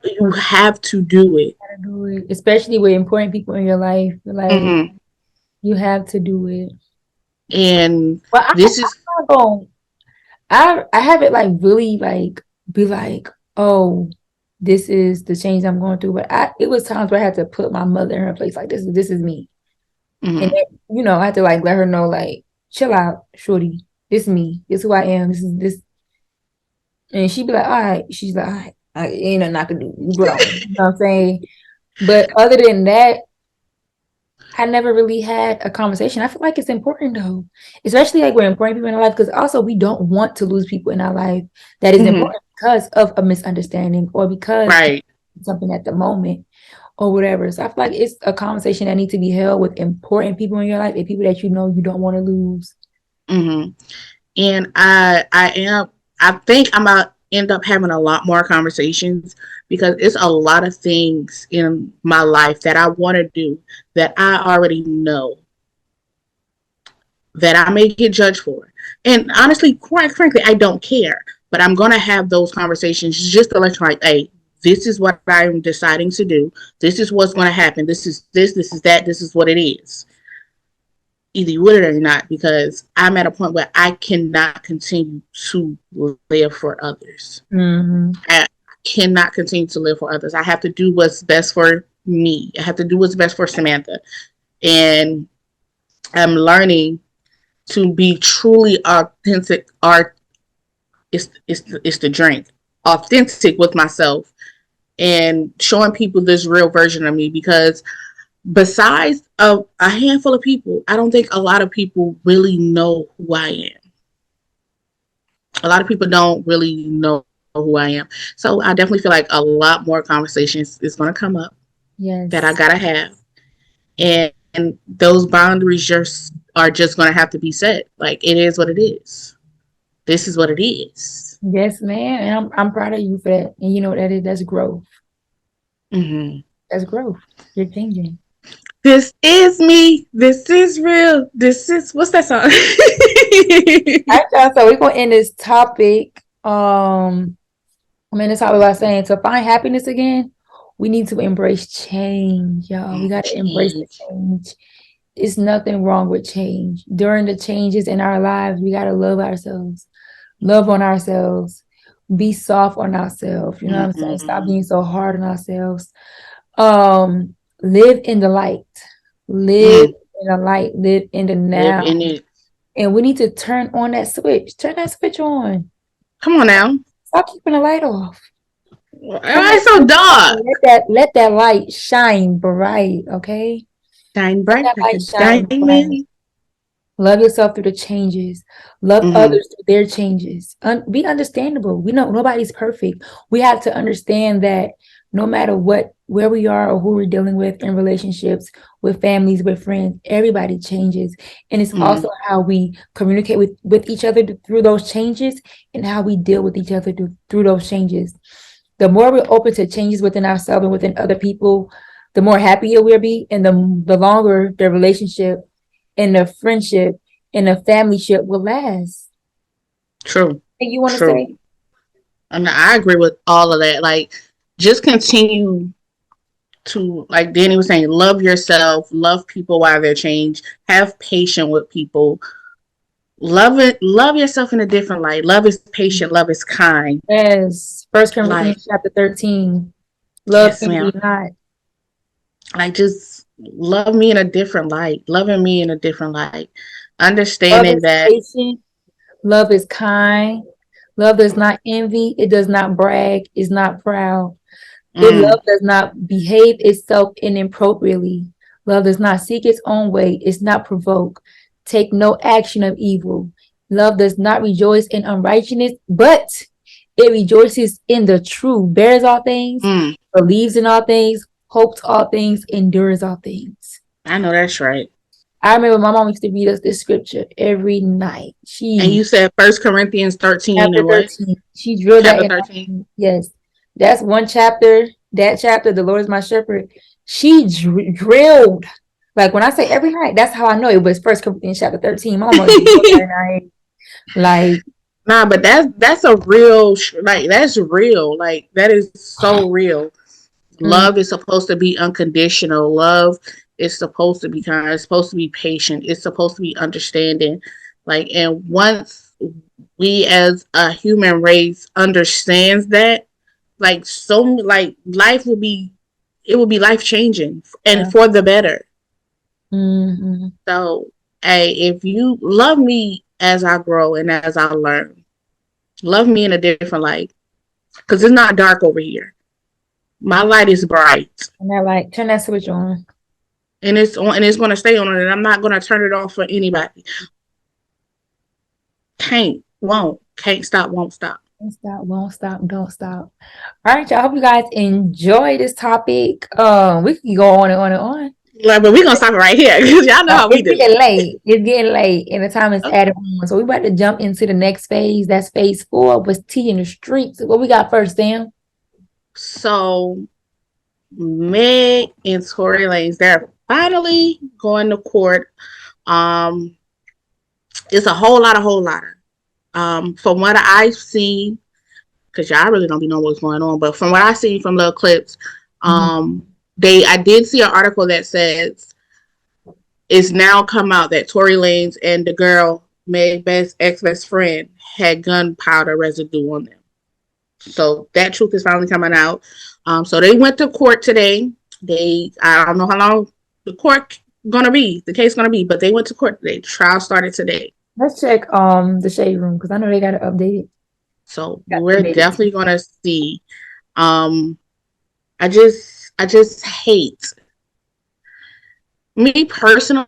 you have to do it. Gotta do it. Especially with important people in your life. Like Hmm. you have to do it. And But this is I'm not gonna I have it like really like be like, oh, this is the change I'm going through. But it was times where I had to put my mother in her place. Like this is me. And mhm. then, I had to like let her know, like, chill out, shorty. This is me. This is who I am. This is this. And she'd be like, all right. She's like, all right. Ain't nothing I can do. You grown. You know what I'm saying? But other than that, I never really had a conversation. I feel like it's important though, especially like we're important people in our life, because also we don't want to lose people in our life that is Mhm. important because of a misunderstanding or because Right. something at the moment or whatever. So I feel like it's a conversation that needs to be held with important people in your life and people that you don't want to lose. Hmm. And I think I'm gonna end up having a lot more conversations because it's a lot of things in my life that I want to do that I already know that I may get judged for. And honestly, quite frankly, I don't care. But I'm gonna have those conversations just to let you, like, hey, this is what I'm deciding to do. This is what's gonna happen. This is that, this is what it is. Either you with it or not, because I'm at a point where I cannot continue to live for others. Mm-hmm. I cannot continue to live for others. I have to do what's best for me. I have to do what's best for Samantha. And I'm learning to be truly authentic. Art is the drink. Authentic with myself and showing people this real version of me, because besides a handful of people, I don't think a lot of people really know who I am. A lot of people don't really know who I am. So I definitely feel like a lot more conversations is going to come up that I Yes. got to have. And those boundaries just are just going to have to be set. Like, it is what it is. This is what it is. Yes, man. And I'm proud of you for that. And you know what that is? That's growth. Mm-hmm. That's growth. You're changing. This is me. This is real. This is, what's that song? All right, y'all. So we're gonna end this topic. This topic by saying to find happiness again, we need to embrace change, y'all. We gotta embrace the Change. change. It's nothing wrong with change. During the changes in our lives, we gotta love ourselves, love on ourselves, be soft on ourselves. You know what I'm saying? Stop Mm-hmm. being so hard on ourselves. Live in the light. Live Mm-hmm. in the light. Live in the Live now. in it. And we need to turn on that switch. Turn that switch on. Come on now. Stop keeping the light off. Turn Why that so switch on dark? and let that light shine bright. Okay. Shine Let bright that like a light shine bright. diamond. Love yourself through the changes. Love Mm-hmm. others through their changes. Be understandable. We know nobody's perfect. We have to understand that no matter where we are or who we're dealing with in relationships, with families, with friends, everybody changes. And it's also how we communicate with each other through those changes and how we deal with each other through those changes. The more we're open to changes within ourselves and within other people, the more happier we'll be, and the longer the relationship and the friendship and the familyship will last. True. And you want to True. say? And I agree with all of that. Like, just continue to, like Danny was saying, love yourself, love people while they change, have patience with people, love yourself in a different light. Love is patient, love is kind. Yes. First Like, Corinthians chapter 13. Love yes, envy ma'am. not. Like, just love me in a different light, loving me in a different light, Love understanding is that. patient. Love is kind. Love does not envy. It does not brag. Is not proud. It Mm, love does not behave itself inappropriately. Love does not seek its own way. It's not provoke. Take no action of evil. Love does not rejoice in unrighteousness, but it rejoices in the truth, bears all things, mm, believes in all things, hopes all things, endures all things. I know that's right. I remember my mom used to read us this scripture every night. And you said First Corinthians 13 Chapter and what? 13. She drilled that Chapter in. 13. Yes. That's one chapter. That chapter, the Lord is my shepherd. She drilled. Like when I say every night, that's how I know it was First Corinthians chapter 13. My mama drilled that night. Like, Nah, but that's a real, like, that's real. Like, that is so real. mm, Love is supposed to be unconditional. Love is supposed to be kind. It's supposed to be patient. It's supposed to be understanding. Like, and once we as a human race understands that, like, so, like, life will be, it will be life changing and yeah. for the better. Mhm. So, hey, if you love me as I grow and as I learn, love me in a different light because it's not dark over here. My light is bright And they're like, turn that switch on. and it's on and it's going to stay on and I'm not going to turn it off for anybody. Can't stop, won't stop. Don't stop, won't stop, don't stop. All right, y'all. I hope you guys enjoy this topic. We can go on and on and on. Like, but we're going to stop it right here because y'all know how we It's do. getting late. It's getting late, and the time is Okay. added on. So we about to jump into the next phase. That's phase 4 was tea in the streets. What we got first, Sam? So, Meg and Tory Lanez, they're finally going to court. Um, it's a whole lot. From what I've seen, because y'all really don't be knowing what's going on. But from what I see from little clips, Mhm. I did see an article that says it's now come out that Tory Lanez and the girl, Meg Best ex best friend, had gunpowder residue on them. So that truth is finally coming out. So they went to court today. I don't know how long the court gonna be, the case gonna be, but they went to court today. The trial started today. Let's check the shade room because I know they got to update it. So Got we're updated. definitely gonna see. Um, I just hate me personally.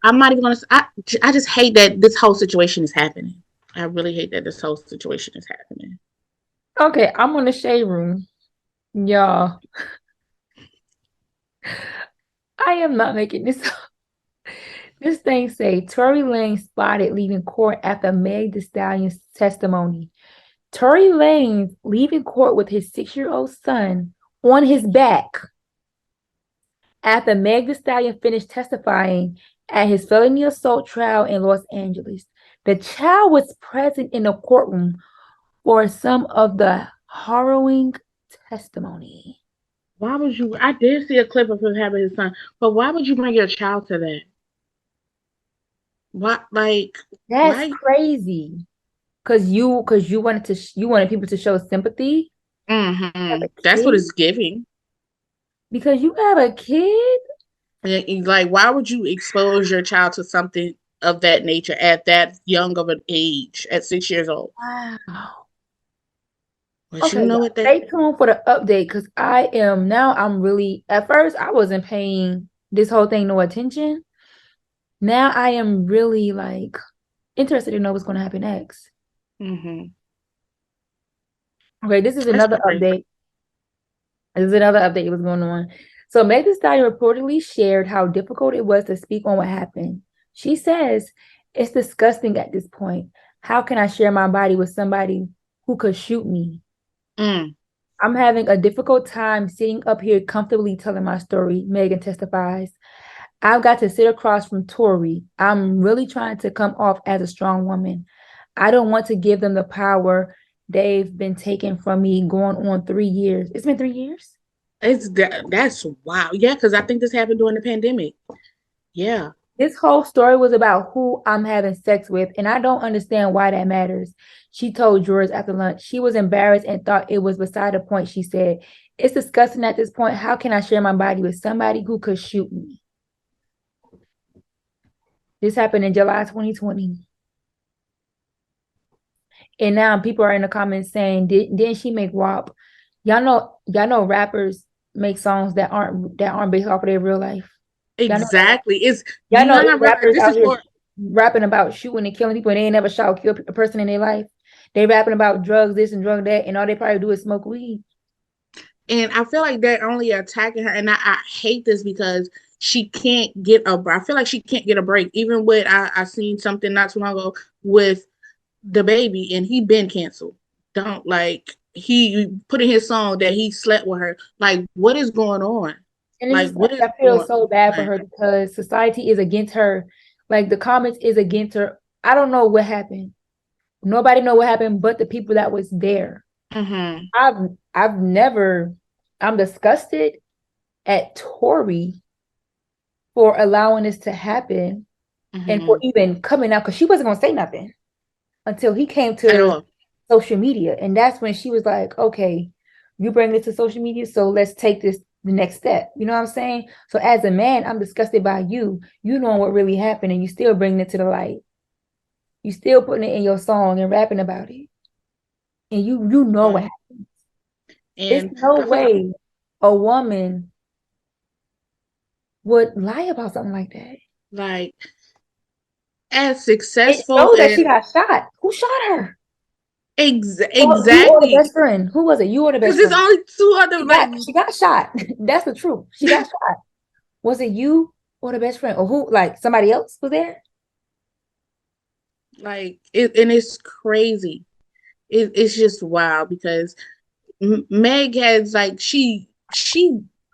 I'm not even gonna. I just hate that this whole situation is happening. I really hate that this whole situation is happening. Okay, I'm on the shade room, y'all. I am not making this up. This thing say Tory Lanez spotted leaving court after Meg Thee Stallion's testimony. Tory Lanez leaving court with his 6-year-old son on his back after Meg Thee Stallion finished testifying at his felony assault trial in Los Angeles. The child was present in the courtroom for some of the harrowing testimony. Why would you? I did see a clip of him having his son, but why would you bring your child to that? What, like, That's why? crazy. Cause you wanted people to show sympathy. You have a That's what kid it's giving. because you have a kid. And, like, why would you expose your child to something of that nature at that young of an age, at 6 years old? Wow. But Okay, you know y'all, what they stay tuned for the update because I'm really at first I wasn't paying this whole thing no attention. Now I am really like interested to know what's going to happen next. Mm-hmm. Okay, this is That's another crazy. update. There's another update that was going on. So Meg Thee Stallion reportedly shared how difficult it was to speak on what happened. She says, "It's disgusting at this point. How can I share my body with somebody who could shoot me? Mm. I'm having a difficult time sitting up here comfortably telling my story," Megan testifies. "I've got to sit across from Tory. I'm really trying to come off as a strong woman. I don't want to give them the power they've been taking from me going on 3 years." It's been 3 years? That's wow. Yeah, because I think this happened during the pandemic. Yeah. This whole story was about who I'm having sex with, and I don't understand why that matters. She told jurors after lunch. She was embarrassed and thought it was beside the point. She said, "It's disgusting at this point. How can I share my body with somebody who could shoot me?" This happened in July 2020. And now people are in the comments saying, didn't she make WAP? Y'all know rappers make songs that aren't based off of their real life. Y'all know that. Exactly. It's Y'all know none there's of our, rappers this out is here for, rapping about shooting and killing people, and they ain't never shot or killed a person in their life. They rapping about drugs this and drug that, and all they probably do is smoke weed. and I feel like they're only attacking her. And I hate this because she can't get a, I feel like she can't get a break. Even with, I seen something not too long ago with the baby, and he been canceled. Don't like, he put in his song that he slept with her. Like, what is going on? And it's Like, just what like is I feel going so bad for on? her because society is against her. Like the comments is against her. I don't know what happened. Nobody know what happened but the people that was there. Mm-hmm. I've I've never I'm disgusted at Tory for allowing this to happen and for Mm-hmm. even coming out because she wasn't gonna say nothing until he came At to all. social media. And that's when she was like, okay, you bring it to social media, so let's take this the next step. You know what I'm saying? So as a man, I'm disgusted by you. You knowing what really happened and you still bringing it to the light. You still putting it in your song and rapping about it. And you know what Mhm. happened. It's And no I feel like, way a woman would lie about something like that. like as It successful shows that she and got shot. Who shot her? Or you or the exactly, best friend? Who was it? You or the because best there's friend? only two other, She like, got she got shot. That's the truth. She got shot. Was it you or the best friend? Or who, like somebody else was there? like it, and it's crazy. It's just wild because Meg has, like, she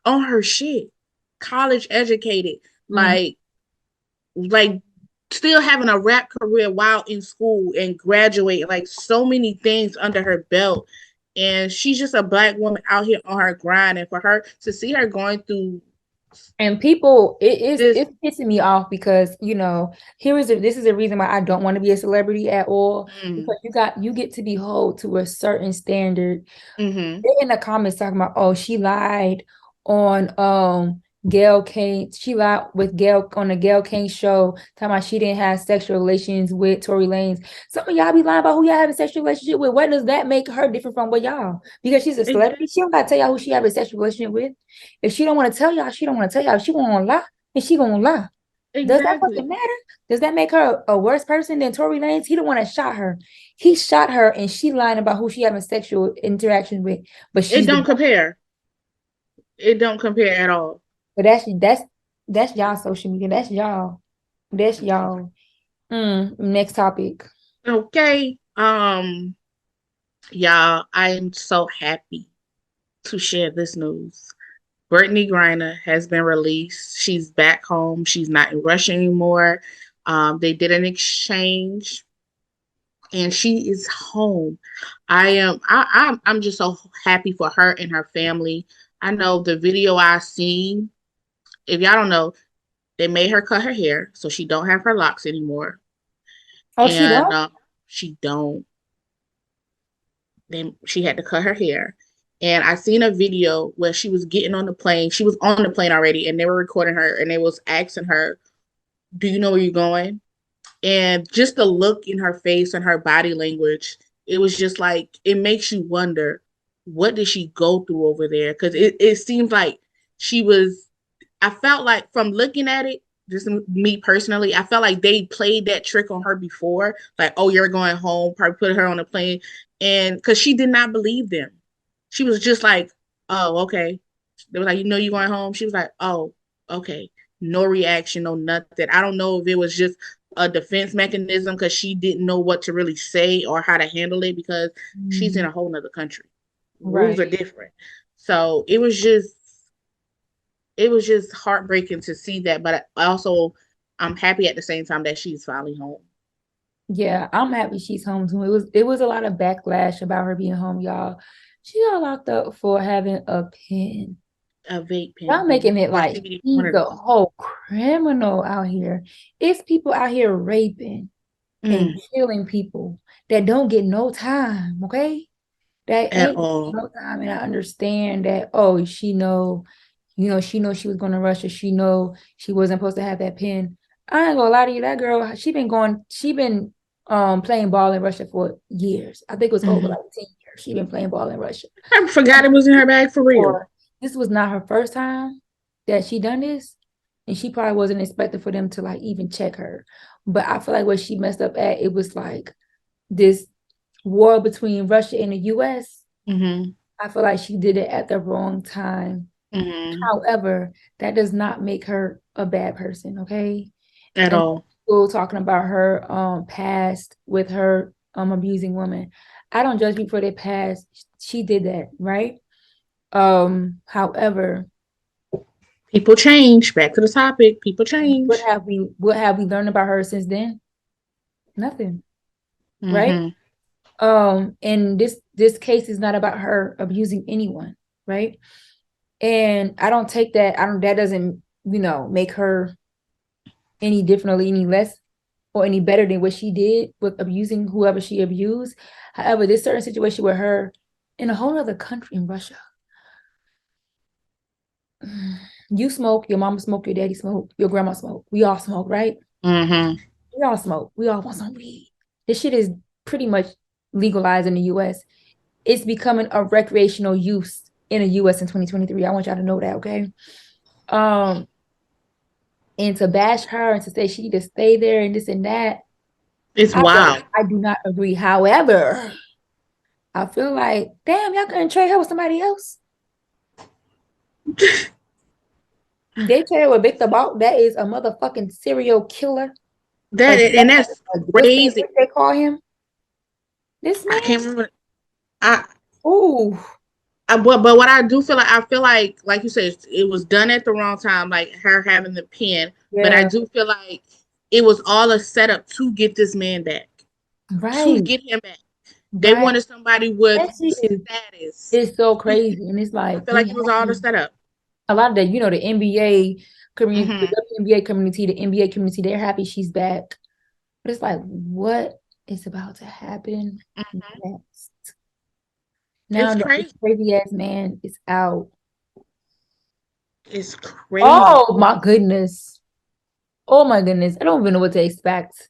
on her shit, college educated, Mm. like still having a rap career while in school and graduate, like so many things under her belt. And she's just a black woman out here on her grind. And for her to see her going through And people, it is this, it's pissing me off because this is a reason why I don't want to be a celebrity at all. mm, Because you get to be held to a certain standard. mm-hmm, They're in the comments talking about, oh, she lied on Gail Kane. She lied with Gail on the Gail Kane show, talking about she didn't have sexual relations with Tory Lanez. Some of y'all be lying about who y'all having sexual relationship with. What does that make her different from what y'all? Because she's a celebrity, she don't gotta tell y'all who she have a sexual relationship with. If she don't want to tell y'all, she don't want to tell y'all. If she want to lie, and she gonna lie. Does that fucking exactly. matter? Does that make her a worse person than Tory Lanez? He the one that shot her. He shot her, and she lying about who she having sexual interaction with. But It she's the don't compare. It don't compare at all. but that's y'all social media. That's y'all. That's y'all. Next topic. Okay. Y'all, I am so happy to share this news. Brittany Griner has been released. She's back home. She's not in Russia anymore. They did an exchange, and she is home. I'm just so happy for her and her family. I know the video I seen. If y'all don't know, they made her cut her hair so she don't have her locks anymore, Oh, she and don't? she don't. Then she had to cut her hair. And I seen a video where she was getting on the plane. She was on the plane already, and they were recording her, and they was asking her, "Do you know where you're going?" And just the look in her face and her body language, it was just like, it makes you wonder, what did she go through over there? Because it seems like she was, I felt like from looking at it, just me personally, I felt like they played that trick on her before, like, oh, you're going home, probably put her on a plane, and because she did not believe them. She was just like, oh, okay. They was like, you know, you going home? She was like, oh, okay. No reaction, no nothing. I don't know if it was just a defense mechanism because she didn't know what to really say or how to handle it because she's in Mhm. a whole nother country. Rules Right. are different. So it was just heartbreaking to see that. But I also, I'm happy at the same time that she's finally home. Yeah, I'm happy she's home too. It was a lot of backlash about her being home, y'all. She got locked up for having a pen. A vape Y'all pen. making it Or like CBD, one she's of a those. whole criminal out here. It's people out here raping and Mm, killing people that don't get no time, okay? That at ain't all. no time. And I understand that, oh, she know she was going to Russia. She know she wasn't supposed to have that pen. I ain't gonna lie to you, that girl, she been playing ball in Russia for years. I think it was over Mhm. like 10 years. She been playing ball in Russia. I forgot it was in her bag for real. Or this was not her first time that she done this. And she probably wasn't expecting for them to like even check her. But I feel like what she messed up at, it was like this war between Russia and the US. Hmm. I feel like she did it at the wrong time. Hmm. However, that does not make her a bad person, okay? At And all. people talking about her past with her abusing women. I don't judge people for their past. She did that, right? However, People change. Back to the topic. People what change. have we what have we learned about her since then? Nothing, right? Hmm. And this case is not about her abusing anyone, right? And I don't take that, I don't that doesn't, make her any different or any less or any better than what she did with abusing whoever she abused. However, this certain situation with her in a whole other country in Russia. You smoke, your mama smoke, your daddy smoke, your grandma smoke. We all smoke, right? Hmm. We all smoke. We all want some weed. This shit is pretty much legalized in the US. It's becoming a recreational use in the US in 2023. I want y'all to know that, okay? Um, and to bash her and to say she need to stay there and this and that, It's I don't, wild. I do not agree. However, I feel like, damn, y'all couldn't trade her with somebody else. They trade her with Victor Bout. That is a motherfucking serial killer. A, And that's what's that crazy. what they call him? This I man? can't remember. I, Ooh, but what I do feel like, I feel like you said, it was done at the wrong time, like her having the pen. But I yeah, do feel like it was all a setup to get this man back, to right, get him back. They right. wanted somebody with That shit status. is so To, crazy. And it's I like feel like it was all the setup. a lot of the NBA community, the Hmm. WNBA community, the NBA community, they're happy she's back. But it's like, what is about to happen Hmm. next? Now It's that this crazy. crazy ass man is out. It's crazy. Oh my goodness. Oh my goodness. I don't even know what to expect.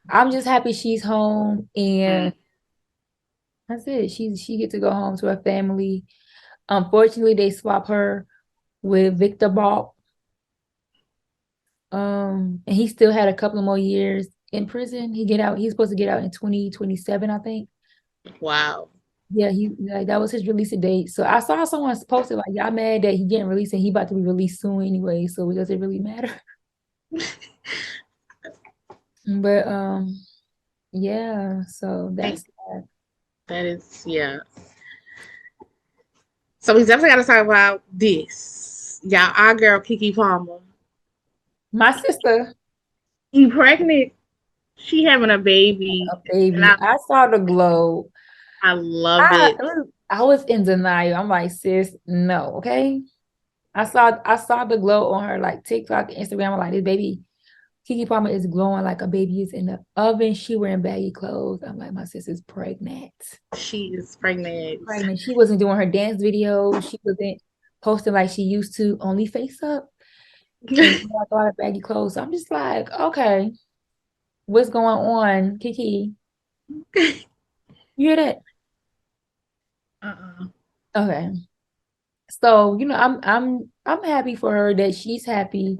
I'm just happy she's home Mm. and that's it. She get to go home to her family. Unfortunately, they swap her with Victor Balt. And he still had a couple of more years in prison. He's supposed to get out in 2027, I think. Wow. Yeah, that was his release date. So I saw someone posted like, y'all mad that he getting released and he about to be released soon anyway. So does it really matter? But yeah, so Thank that's that. That is, yeah. So we definitely got to talk about this. Y'all, our girl Kiki Palmer. My sister, She pregnant. She having a baby, a and baby. I saw the glow. I love I it. I was in denial. I'm like, sis, no, okay. I saw the glow on her like TikTok, Instagram. I'm like, this baby, Kiki Palmer is glowing like a baby is in the oven. She wearing baggy clothes. I'm like, my sister's pregnant. She is pregnant. Pregnant. She wasn't doing her dance videos. She wasn't posting like she used to, only face up and like a lot of baggy clothes. So I'm just like, okay, what's going on, Kiki? You hear that? Uh-uh. Okay. So, I'm happy for her that she's happy.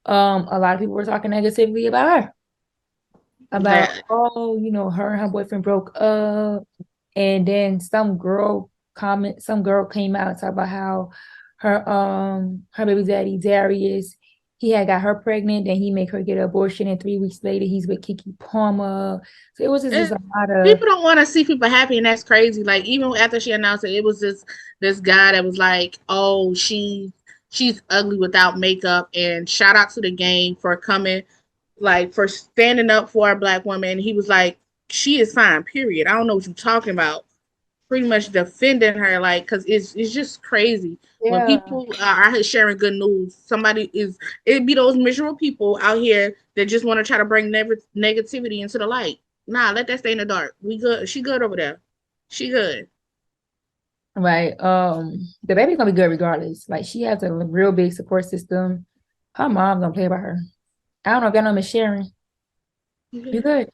A lot of people were talking negatively about her, about That her and her boyfriend broke up, and then some girl. comment. Some girl came out and talked about how her baby daddy Darius, he had got her pregnant, then he made her get an abortion, and 3 weeks later he's with Keke Palmer. So it was just And a lot of people don't want to see people happy, and that's crazy. Like even after she announced it, it was this guy that was like, "Oh, she's ugly without makeup," and shout out to the game for coming, like for standing up for a black woman. He was like, "She is fine. Period. I don't know what you're talking about." Pretty much defending her, like, because it's just crazy when yeah. people are out here sharing good news. Somebody is it be those miserable people out here that just want to try to bring negativity into the light. Nah, let that stay in the dark. We good. She good over there. She good. Right. The baby's gonna be good regardless. Like she has a real big support system. Her mom don't play about her. I don't know if y'all know Miss Sharon. You You good?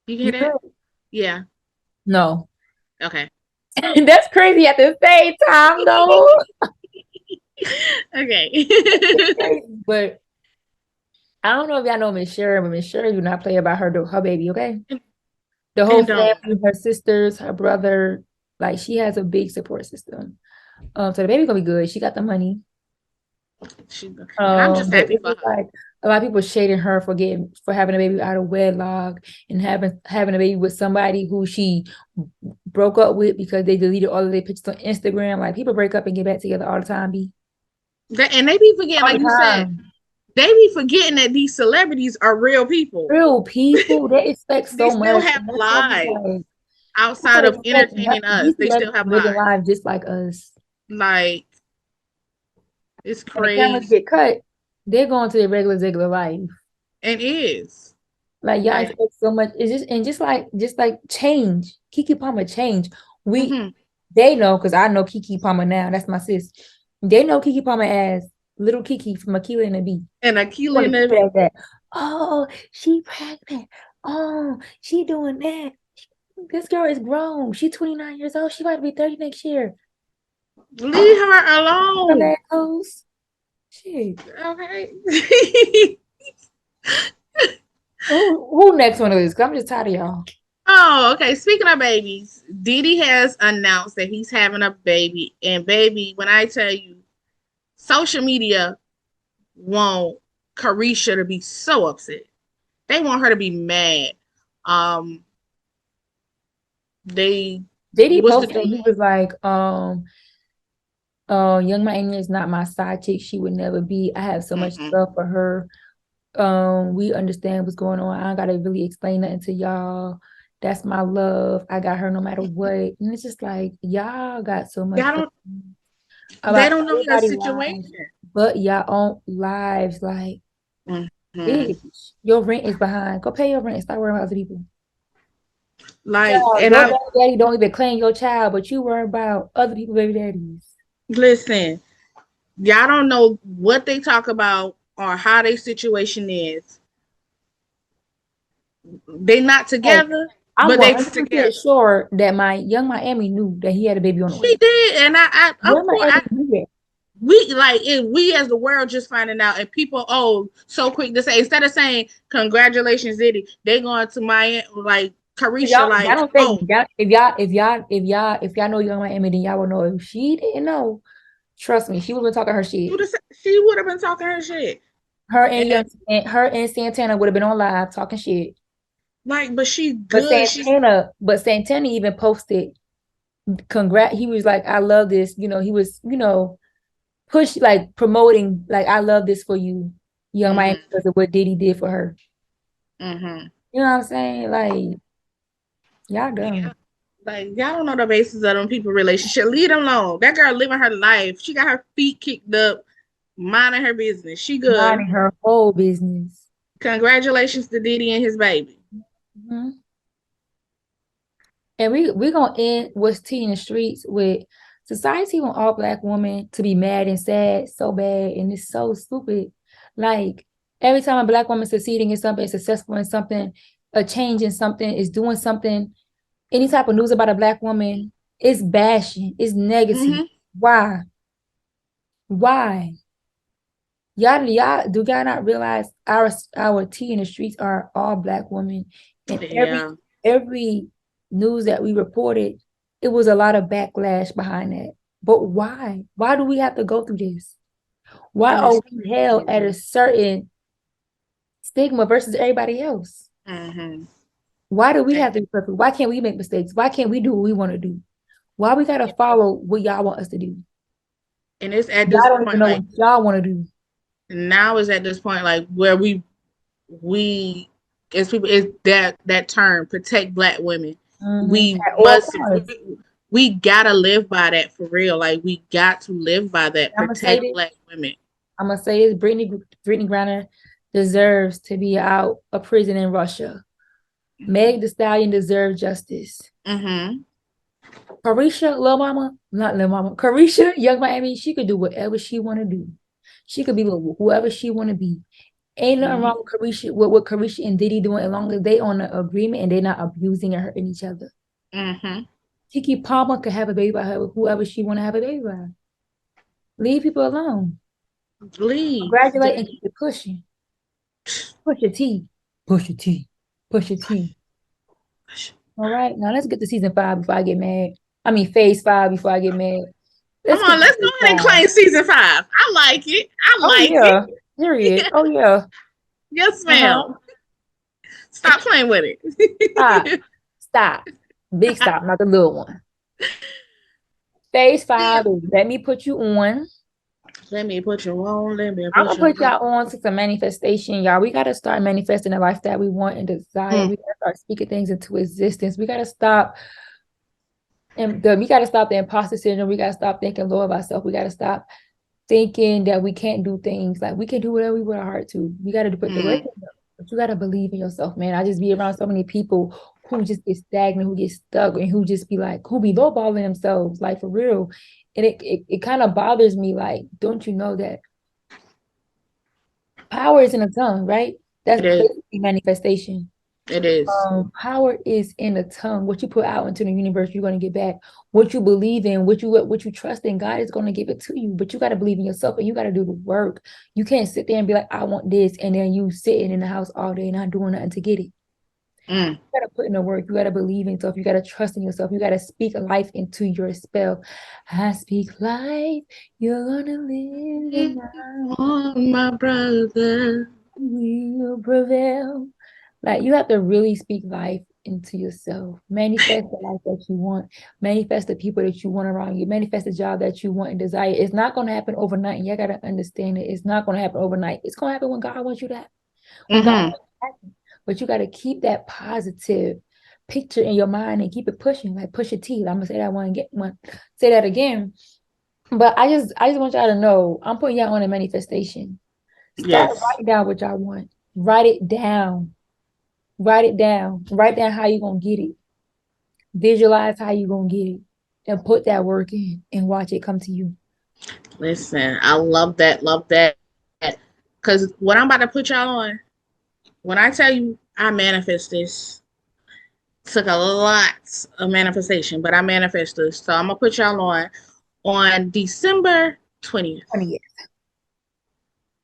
hear You that? good? Yeah. No. Okay. That's crazy at the same time though. Okay. It's crazy. But I don't know if y'all know Miss Sharon, but Miss Sharon do not play about her baby, okay? The whole And don't. family, her sisters, her brother, like she has a big support system. So the baby gonna be good. She got the money. And I'm just But happy it's for just her. like a lot of people shading her for having a baby out of wedlock and having a baby with somebody who she broke up with because they deleted all of their pictures on Instagram. Like people break up and get back together all the time, be And they be forgetting, all the like you said, time. they be forgetting that these celebrities are real people. Real people, they expect They so still much, have and that's why I'm lives like, outside people of expect entertaining nothing. us. These They still celebrities have living lives. lives just like us. Like it's When the cameras crazy. get cut, they're going to their regular life. It is. Like y'all Like, expect so much. It's just and just like change. Keke Palmer change. We mm-hmm. They know because I know Keke Palmer now. That's my sis. They know Keke Palmer as little Keke from Akilah and the Bee. And Want Akilah to and keep the it as that. Oh, she pregnant. Oh, she doing that. This girl is grown. She 29 years old. She might be 30 next year. leave her Her alone. bad clothes. Shit. Okay. Who next one of this? 'Cause I'm just tired of y'all. Oh, okay. Speaking of babies, Diddy has announced that he's having a baby. And baby, when I tell you, social media want Carisha to be so upset. They want her to be mad. Um, they Diddy was the posted dude. he was like, Young Miami is not my side chick. She would never be. I have so much Mm-hmm. love for her. We understand what's going on. I don't gotta really explain nothing to y'all. That's my love. I got her no matter what. And it's just like y'all got so much Y'all don't. They about don't know your everybody lives, situation. but y'all own lives. Like, Mm-hmm. bitch, your rent is behind. Go pay your rent. Stop worrying about other people. Like, Child, and your I baby daddy don't even claim your child, but you worry about other people's baby daddies. listen. Y'all don't know what they talk about or how their situation is. They not Hey, together, I'm but they 100% together. sure that my Young Miami knew that he had a baby on the She way. did, and of Young course, Miami knew that. we like it. We as the world just finding out, and people, oh, so quick to say instead of saying congratulations, Diddy, they going to my like Carisha, Y'all like, don't oh, think if y'all know Young Miami, then y'all would know. If she didn't know, trust me, she would have been talking her shit. she would have been talking her shit, and Her and Santana would have been on live talking shit. like, but she But good. She's Santana even posted he was like, I love this. He was, push like promoting, like, I love this for you, Young Miami, mm-hmm, because of what Diddy did for her. mm-hmm. You know what I'm saying? Like, y'all Yeah. dumb. Like y'all don't know the basis of them people relationship. Leave them alone. That girl living her life. She got her feet kicked up, minding her business. She good. Minding her whole business. Congratulations to Diddy and his baby. Mhm. And we gonna end what's tea in the streets with society want all black women to be mad and sad so bad, and it's so stupid. Like every time a black woman succeeding in something, successful in something, a change in something, is doing something, any type of news about a black woman, it's bashing, it's negative. Mm-hmm. Why? Why? Y'all do y'all not realize our tea in the streets are all black women, and every Yeah. every news that we reported it was a lot of backlash behind that. But why? Why do we have to go through this? Why And are it's we held at a certain stigma versus everybody else? mm-hmm. Why do we have to be perfect? Why can't we make mistakes? Why can't we do what we want to do? Why we gotta follow what y'all want us to do? And it's at Y'all this don't even point know like what y'all want to do. now is at this point like where we as people is that term protect black women. We At all must costs. we gotta live by that for real. Like we got to live by that. I'm gonna say Protect this. black women. I'm gonna say this. Brittany Griner deserves to be out of prison in Russia. Meg Thee Stallion deserves justice. Mm-hmm. Carisha, Lil Mama, not Lil Mama, Carisha, Young Miami, she could do whatever she want to do. She could be with whoever she want to be. Ain't nothing wrong with Carisha, with what Carisha and Diddy doing, as long as they on an agreement and they're not abusing and hurting each other. Mm-hmm. Kiki Palmer could have a baby by her with whoever she want to have a baby by. Leave people alone. Leave. Congratulate and keep it pushing. Push your T. Push your T. Push your T. All right, now let's get to season 5 before I get mad. I mean, phase 5 before I get mad. Come Let's get on, to let's go phase ahead and 5. claim season 5. I like it. I Oh like yeah, period. Oh yeah. Yes, ma'am. Uh-huh. Stop playing with Stop. it. Stop. Big stop, not the little one. Phase 5 is let me put you on. Let me put you on. Let me I'm put gonna you put y'all on to some manifestation, y'all. We gotta start manifesting the life that we want and desire. on. We gotta start speaking things into existence. We gotta stop the imposter syndrome. We gotta stop thinking low of ourselves. We gotta stop thinking that we can't do things. Like we can do whatever we put our heart to. We gotta put the work in, but you gotta believe in yourself, man. I just be around so many people who just get stagnant, who get stuck, and who just be like, who be lowballing themselves, like for real. And it kind of bothers me. Like, don't you know that power is in the tongue, right? That's It is. basically manifestation. It is. Power is in the tongue. What you put out into the universe, you're going to get back. What you believe in, what you trust in, God is going to give it to you. But you got to believe in yourself and you got to do the work. You can't sit there and be like, I want this, and then you sitting in the house all day not doing nothing to get it. You got to put in the work. You got to believe in yourself. You got to trust in yourself. You got to speak life into your spell. I speak life. You're gonna live On my brother. will prevail. Like you have to really speak life into yourself. Manifest the life that you want. Manifest the people that you want around you. Manifest the job that you want and desire. It's not going to happen overnight. And you got to understand it. It's not going to happen overnight. It's going to happen when God wants you to happen. When God wants you to happen. But you got to keep that positive picture in your mind and keep it pushing. Like push your teeth. I'm gonna say that say that again. But I just want y'all to know I'm putting y'all on a manifestation. Start writing down what y'all want. Write it down. Write it down. Write down how you're going to get it. Visualize how you're going to get it. And put that work in and watch it come to you. Listen, I love that. Love that. Because what I'm about to put y'all on, when I tell you I manifest this, took a lot of manifestation, but I manifest this. So I'm going to put y'all on December 20th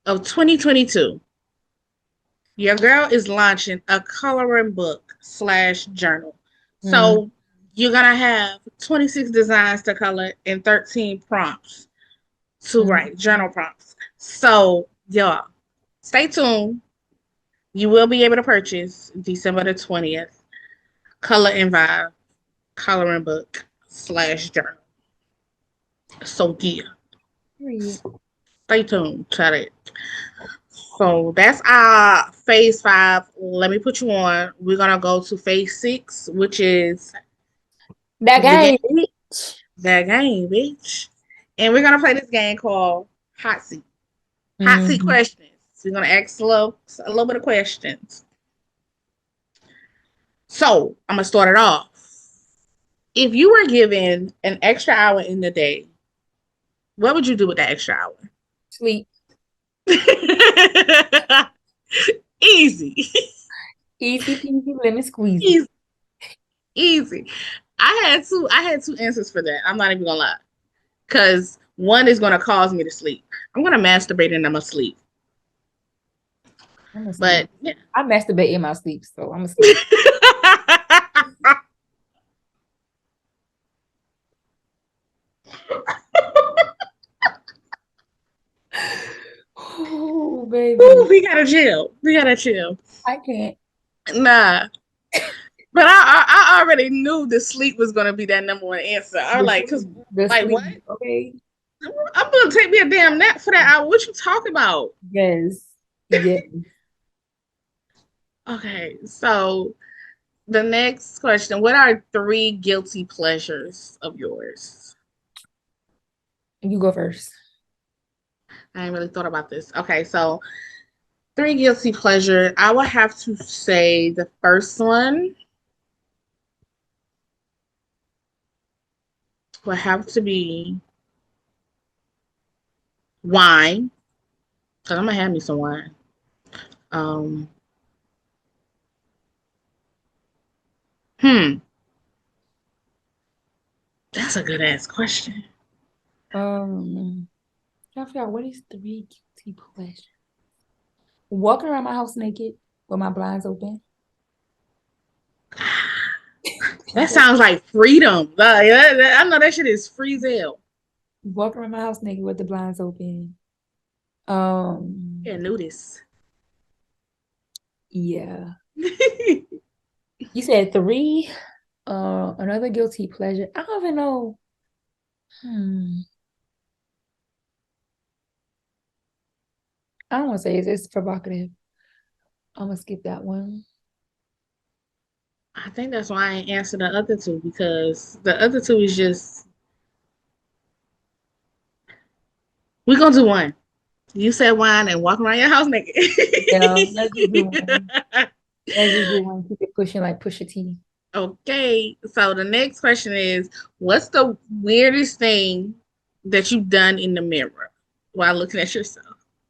of 2022. Your girl is launching a coloring book / journal. So you're going to have 26 designs to color and 13 prompts to write, journal prompts. So y'all, stay tuned. You will be able to purchase December the 20th, Color and Vibe coloring book / journal. So yeah. Stay tuned. Try it. So that's our phase 5. Let me put you on. We're gonna go to phase 6, which is that game, bitch. That game, bitch. And we're gonna play this game called Hot Seat. Hot seat questions. We're gonna ask a little bit of questions. So I'm gonna start it off. If you were given an extra hour in the day, what would you do with that extra hour? Sleep. Easy. Easy peasy lemon squeezy. Easy. Easy. I had two answers for that. I'm not even gonna lie. Because one is gonna cause me to sleep. I'm gonna masturbate and I'm asleep. But yeah. I masturbate in my sleep, so I'm asleep. We gotta chill. We gotta chill. I can't. Nah. But I already knew the sleep was gonna be that number one answer. I was The like, sleep, cause the like what? sleep. Okay. I'm gonna take me a damn nap for that hour. What you talking about? Yes. Yes. Okay, so the next question: what are three guilty pleasures of yours? You go first. I ain't really thought about this. Okay, so three guilty pleasure. I would have to say the first one would have to be wine, because I'm gonna have me some wine. Um, hmm, that's a good ass question. I forgot what is three guilty pleasure. Walking around my house naked with my blinds open. That sounds like freedom. I know that shit is free as hell. Walking around my house naked with the blinds open. Yeah, nudist. Yeah. You said three. Another guilty pleasure. I don't even know. Hmm. I don't want to say it's provocative. I'm gonna skip that one. I think that's why I ain't answer the other two because the other two is just we gonna do one. You said wine and walk around your house naked. Yeah, let's just do one. Let's just do one. Keep it pushing like push a T. Okay, so the next question is, what's the weirdest thing that you've done in the mirror while looking at yourself?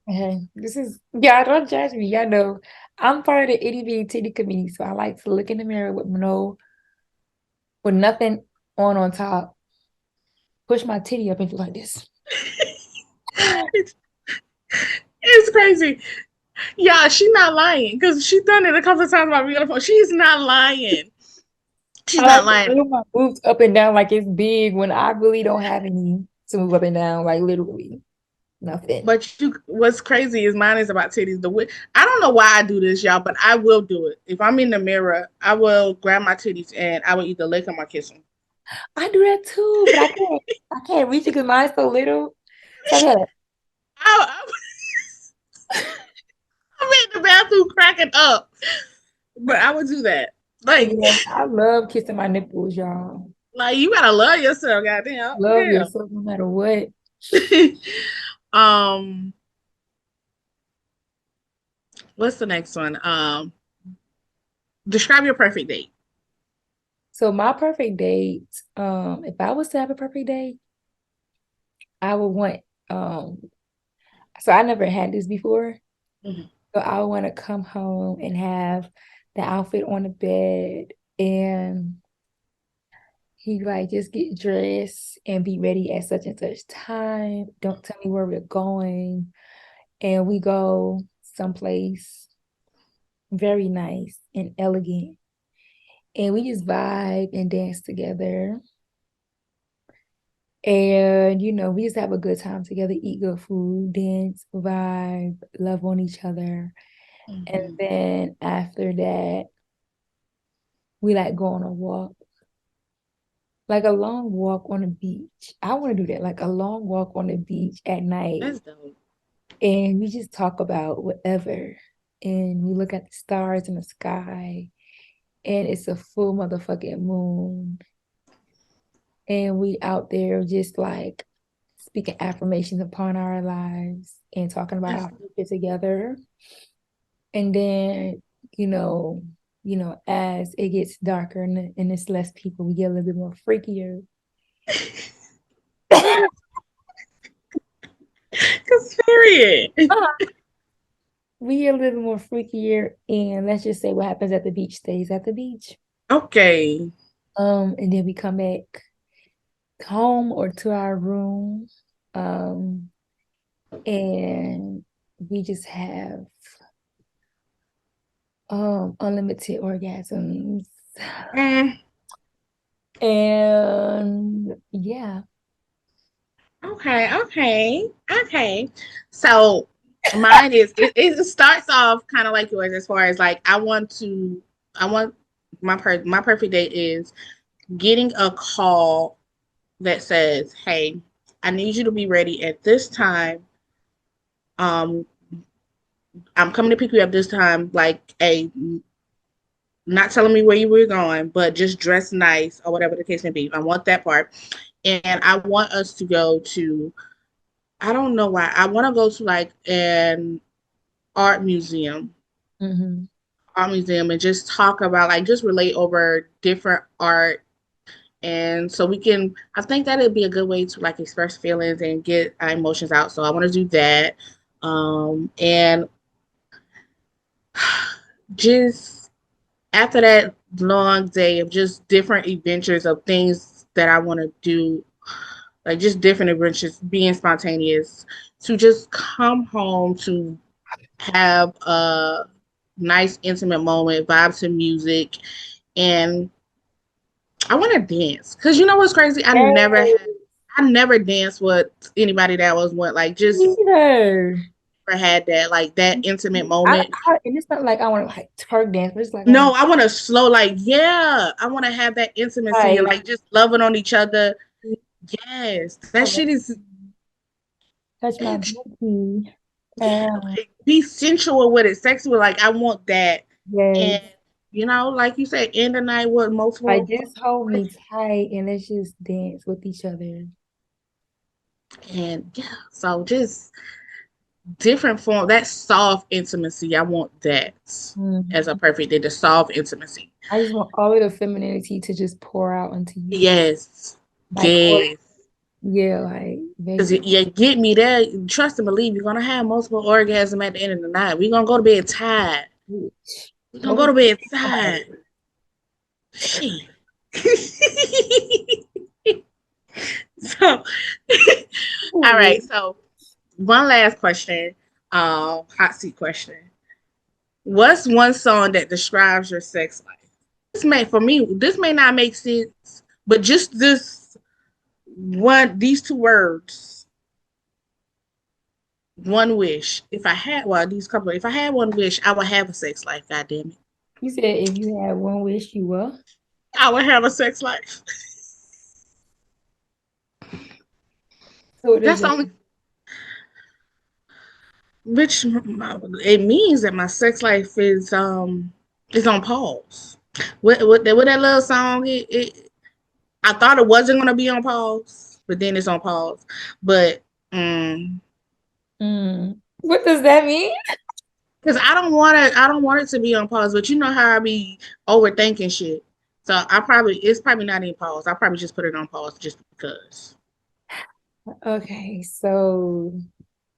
Okay. This is yeah, don't judge me. Y'all know I'm part of the itty bitty titty committee, so I like to look in the mirror with nothing on top, push my titty up and do like this. It's, it's crazy. Yeah, she's not lying because she's done it a couple of times while we on the phone. She's not lying. She's I not like to lying. move my boobs up and down like it's big when I really don't have any to move up and down, like literally nothing. But what's crazy is mine is about titties. I don't know why I do this, y'all, but I will do it. If I'm in the mirror, I will grab my titties and I will either lick them or kiss them. I do that too, but I can't reach it because mine's so little. So I gotta, I, I'm in the bathroom cracking up, but I would do that. Like, yeah, I love kissing my nipples, y'all. like you gotta love yourself, goddamn. Love Damn. yourself no matter what. um, what's the next one? Describe your perfect date. So my perfect date, if I was to have a perfect date, I would want so I never had this before. Mhm. So I would want to come home and have the outfit on the bed and he like just get dressed and be ready at such and such time. Don't tell me where we're going. And we go someplace very nice and elegant. And we just vibe and dance together. And we just have a good time together, eat good food, dance, vibe, love on each other. And Mhm. then after that, we like go on a walk, like a long walk on the beach. I want to do that, like a long walk on the beach at night. That's dope. And we just talk about whatever. And we look at the stars in the sky. And it's a full motherfucking moon. And we out there just like speaking affirmations upon our lives and talking about That's our future together. And then, as it gets darker and it's less people, we get a little bit more freakier. Cause period. We get a little more freakier, and let's just say what happens at the beach stays at the beach. Okay. And then we come back home or to our room. Um, and we just have unlimited orgasms. Mm, And yeah. okay. Okay. Okay. So Mine is it starts off kind of like yours as far as like I want my perfect date is getting a call that says, "Hey, I need you to be ready at this time. Um, I'm coming to pick you up this time. Like, a not telling me where you were going, but just dress nice or whatever the case may be. I want that part, and I want us to go to. I don't know why. I want to go to like an art museum Hmm. and just talk about like just relate over different art and so we can I think that would be a good way to like express feelings and get our emotions out, so I want to do that. And just after that long day of just different adventures of things that I want to do, like just different adventures, being spontaneous, to just come home to have a nice intimate moment, vibe to music, and I want to dance because you know what's crazy? Yes, I never danced with anybody that was what like me just either. never had that like that intimate moment. And it's not like I want to like twerk dance, but it's like I want No, I want to slow like yeah, I want to have that to intimacy and like like just loving on each other. Yes, that shit is touch my it, booty. yeah, like be sensual with it, sexual. Like I want that, Yes. and you know, like you said, end the night with Like multiple. just hold me tight and let's just dance with each other. And yeah, so just different form that soft intimacy. I want that as a Mhm. perfect day, the soft intimacy. I just want all of the femininity to just pour out into you. Yes, Like, or yes. yeah, like Because baby. you get me there, trust and believe you're gonna have multiple orgasms at the end of the night. We're gonna go to bed tired. Bitch. We're gonna go Go to bed tired. tired. Shit. So all Ooh. right, so one last question. Hot seat question. What's one song that describes your sex life? This may for me, this may not make sense, but just this one, these two words, one wish. If I had well, these couple, if I had one wish, I would have a sex life. God damn it, You said if you had one wish, you will. I would have a sex life. So what does That's the that? only which it means that my sex life is on pause. What that little song? I thought it wasn't gonna be on pause, but then it's on pause. But What does that mean? because I don't want it to be on pause. But you know how I be overthinking shit. So it's probably not in pause. I probably just put it on pause just because. Okay, so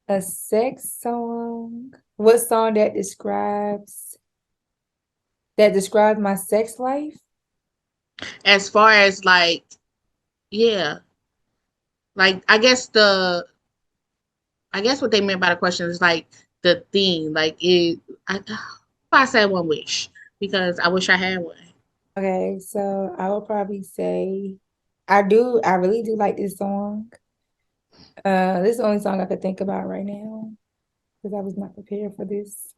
a sex song. What song that describes my sex life? As far as like, yeah, like I guess what they meant by the question is like the theme, like it. I said one wish because I wish I had one. Okay, so I would probably say I really do like this song. This is the only song I could think about right now because I was not prepared for this.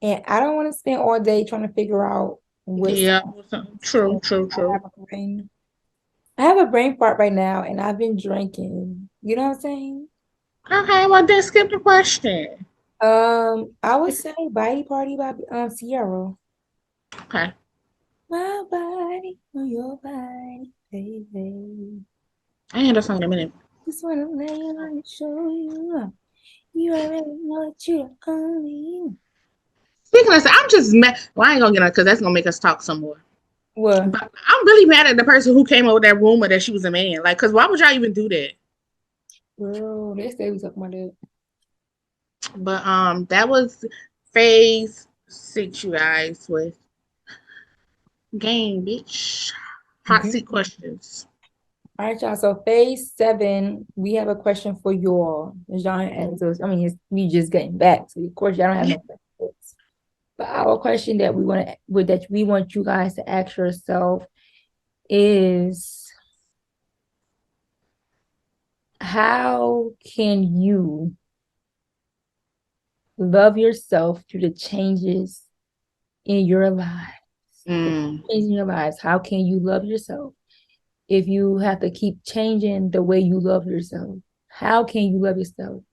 And I don't want to spend all day trying to figure out what Yeah, song. true, So true, true. I have a brain fart right now and I've been drinking. You know what I'm saying? Okay, well then skip the question. I would say Body Party by Sierra. Okay, My body on your body, baby. I ain't heard that song in a minute. Just wanna lay on and show you up. You already know that you're only. Speaking of, I'm just mad. Well, I ain't gonna get on because that's gonna make us talk some more. What? But I'm really mad at the person who came up with that rumor that she was a man. Like, cause why would y'all even do that? Girl, they say we talking about that. But that was phase six, you guys, with game, bitch. Hot Okay. seat questions. All right, y'all. So phase seven, we have a question for you all. John and so I mean, we just getting back. So of course, y'all don't have no questions. But our question that we want you guys to ask yourself is how can you love yourself through the changes in your lives. Mm, Changes in your lives. How can you love yourself if you have to keep changing the way you love yourself? How can you love yourself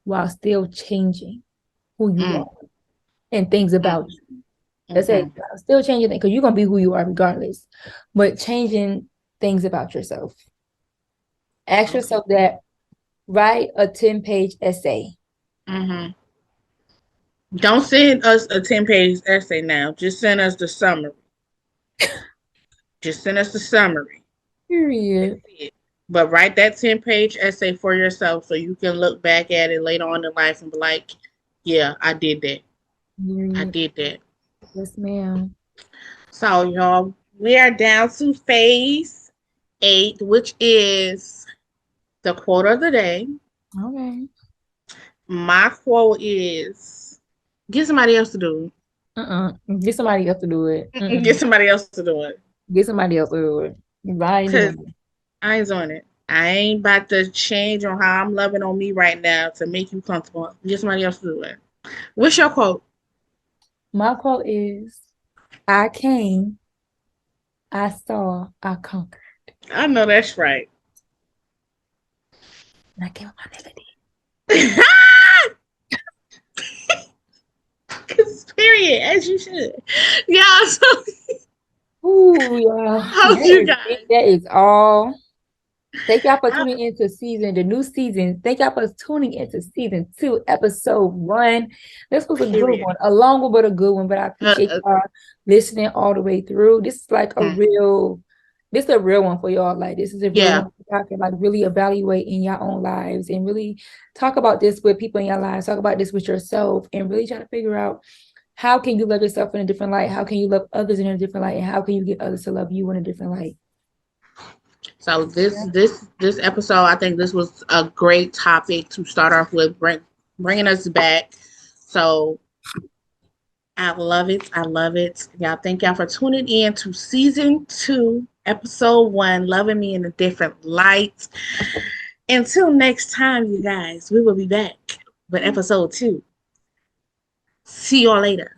while still changing who you mm, are and things mm, about you? That's it. mm-hmm. Still changing things because you're gonna be who you are regardless, but changing things about yourself. Ask Okay. yourself that. Write a 10-page essay. Mm-hmm. Don't send us a 10-page essay now. Just send us the summary. Just send us the summary. That's Period. it. But write that 10-page essay for yourself so you can look back at it later on in life and be like, yeah, I did that. I Period. did that. Yes, ma'am. So, y'all, we are down to phase 8, which is the quote of the day. Okay. My quote is get somebody else to do Get somebody else to do it. it. Get somebody else to do it. Get somebody else to do it. I ain't Because doing it. I ain't doing it. I ain't about to change on how I'm loving on me right now to make you comfortable. Get somebody else to do it. What's your quote? My quote is, I came, I saw, I conquered. I know that's right. And I came with my melody. Period, as you should. Yeah, so Ooh, yeah. how's you guys? That is all. Thank y'all for I, tuning into the new season. Thank y'all for tuning into season 2, episode 1. This was a good period. one, a long one, but a good one. But I appreciate Uh, y'all listening all the way through. This is like mm, this is a real one for y'all. Like, this is a real yeah. one y'all can like really evaluate in your own lives and really talk about this with people in your lives. Talk about this with yourself and really try to figure out how can you love yourself in a different light? How can you love others in a different light? And how can you get others to love you in a different light? So Yeah. this episode, I think this was a great topic to start off with, bringing us back. So I love it. I love it. Y'all, thank y'all for tuning in to season 2, episode 1, loving me in a different light. Until next time, you guys, we will be back with episode 2. See y'all later.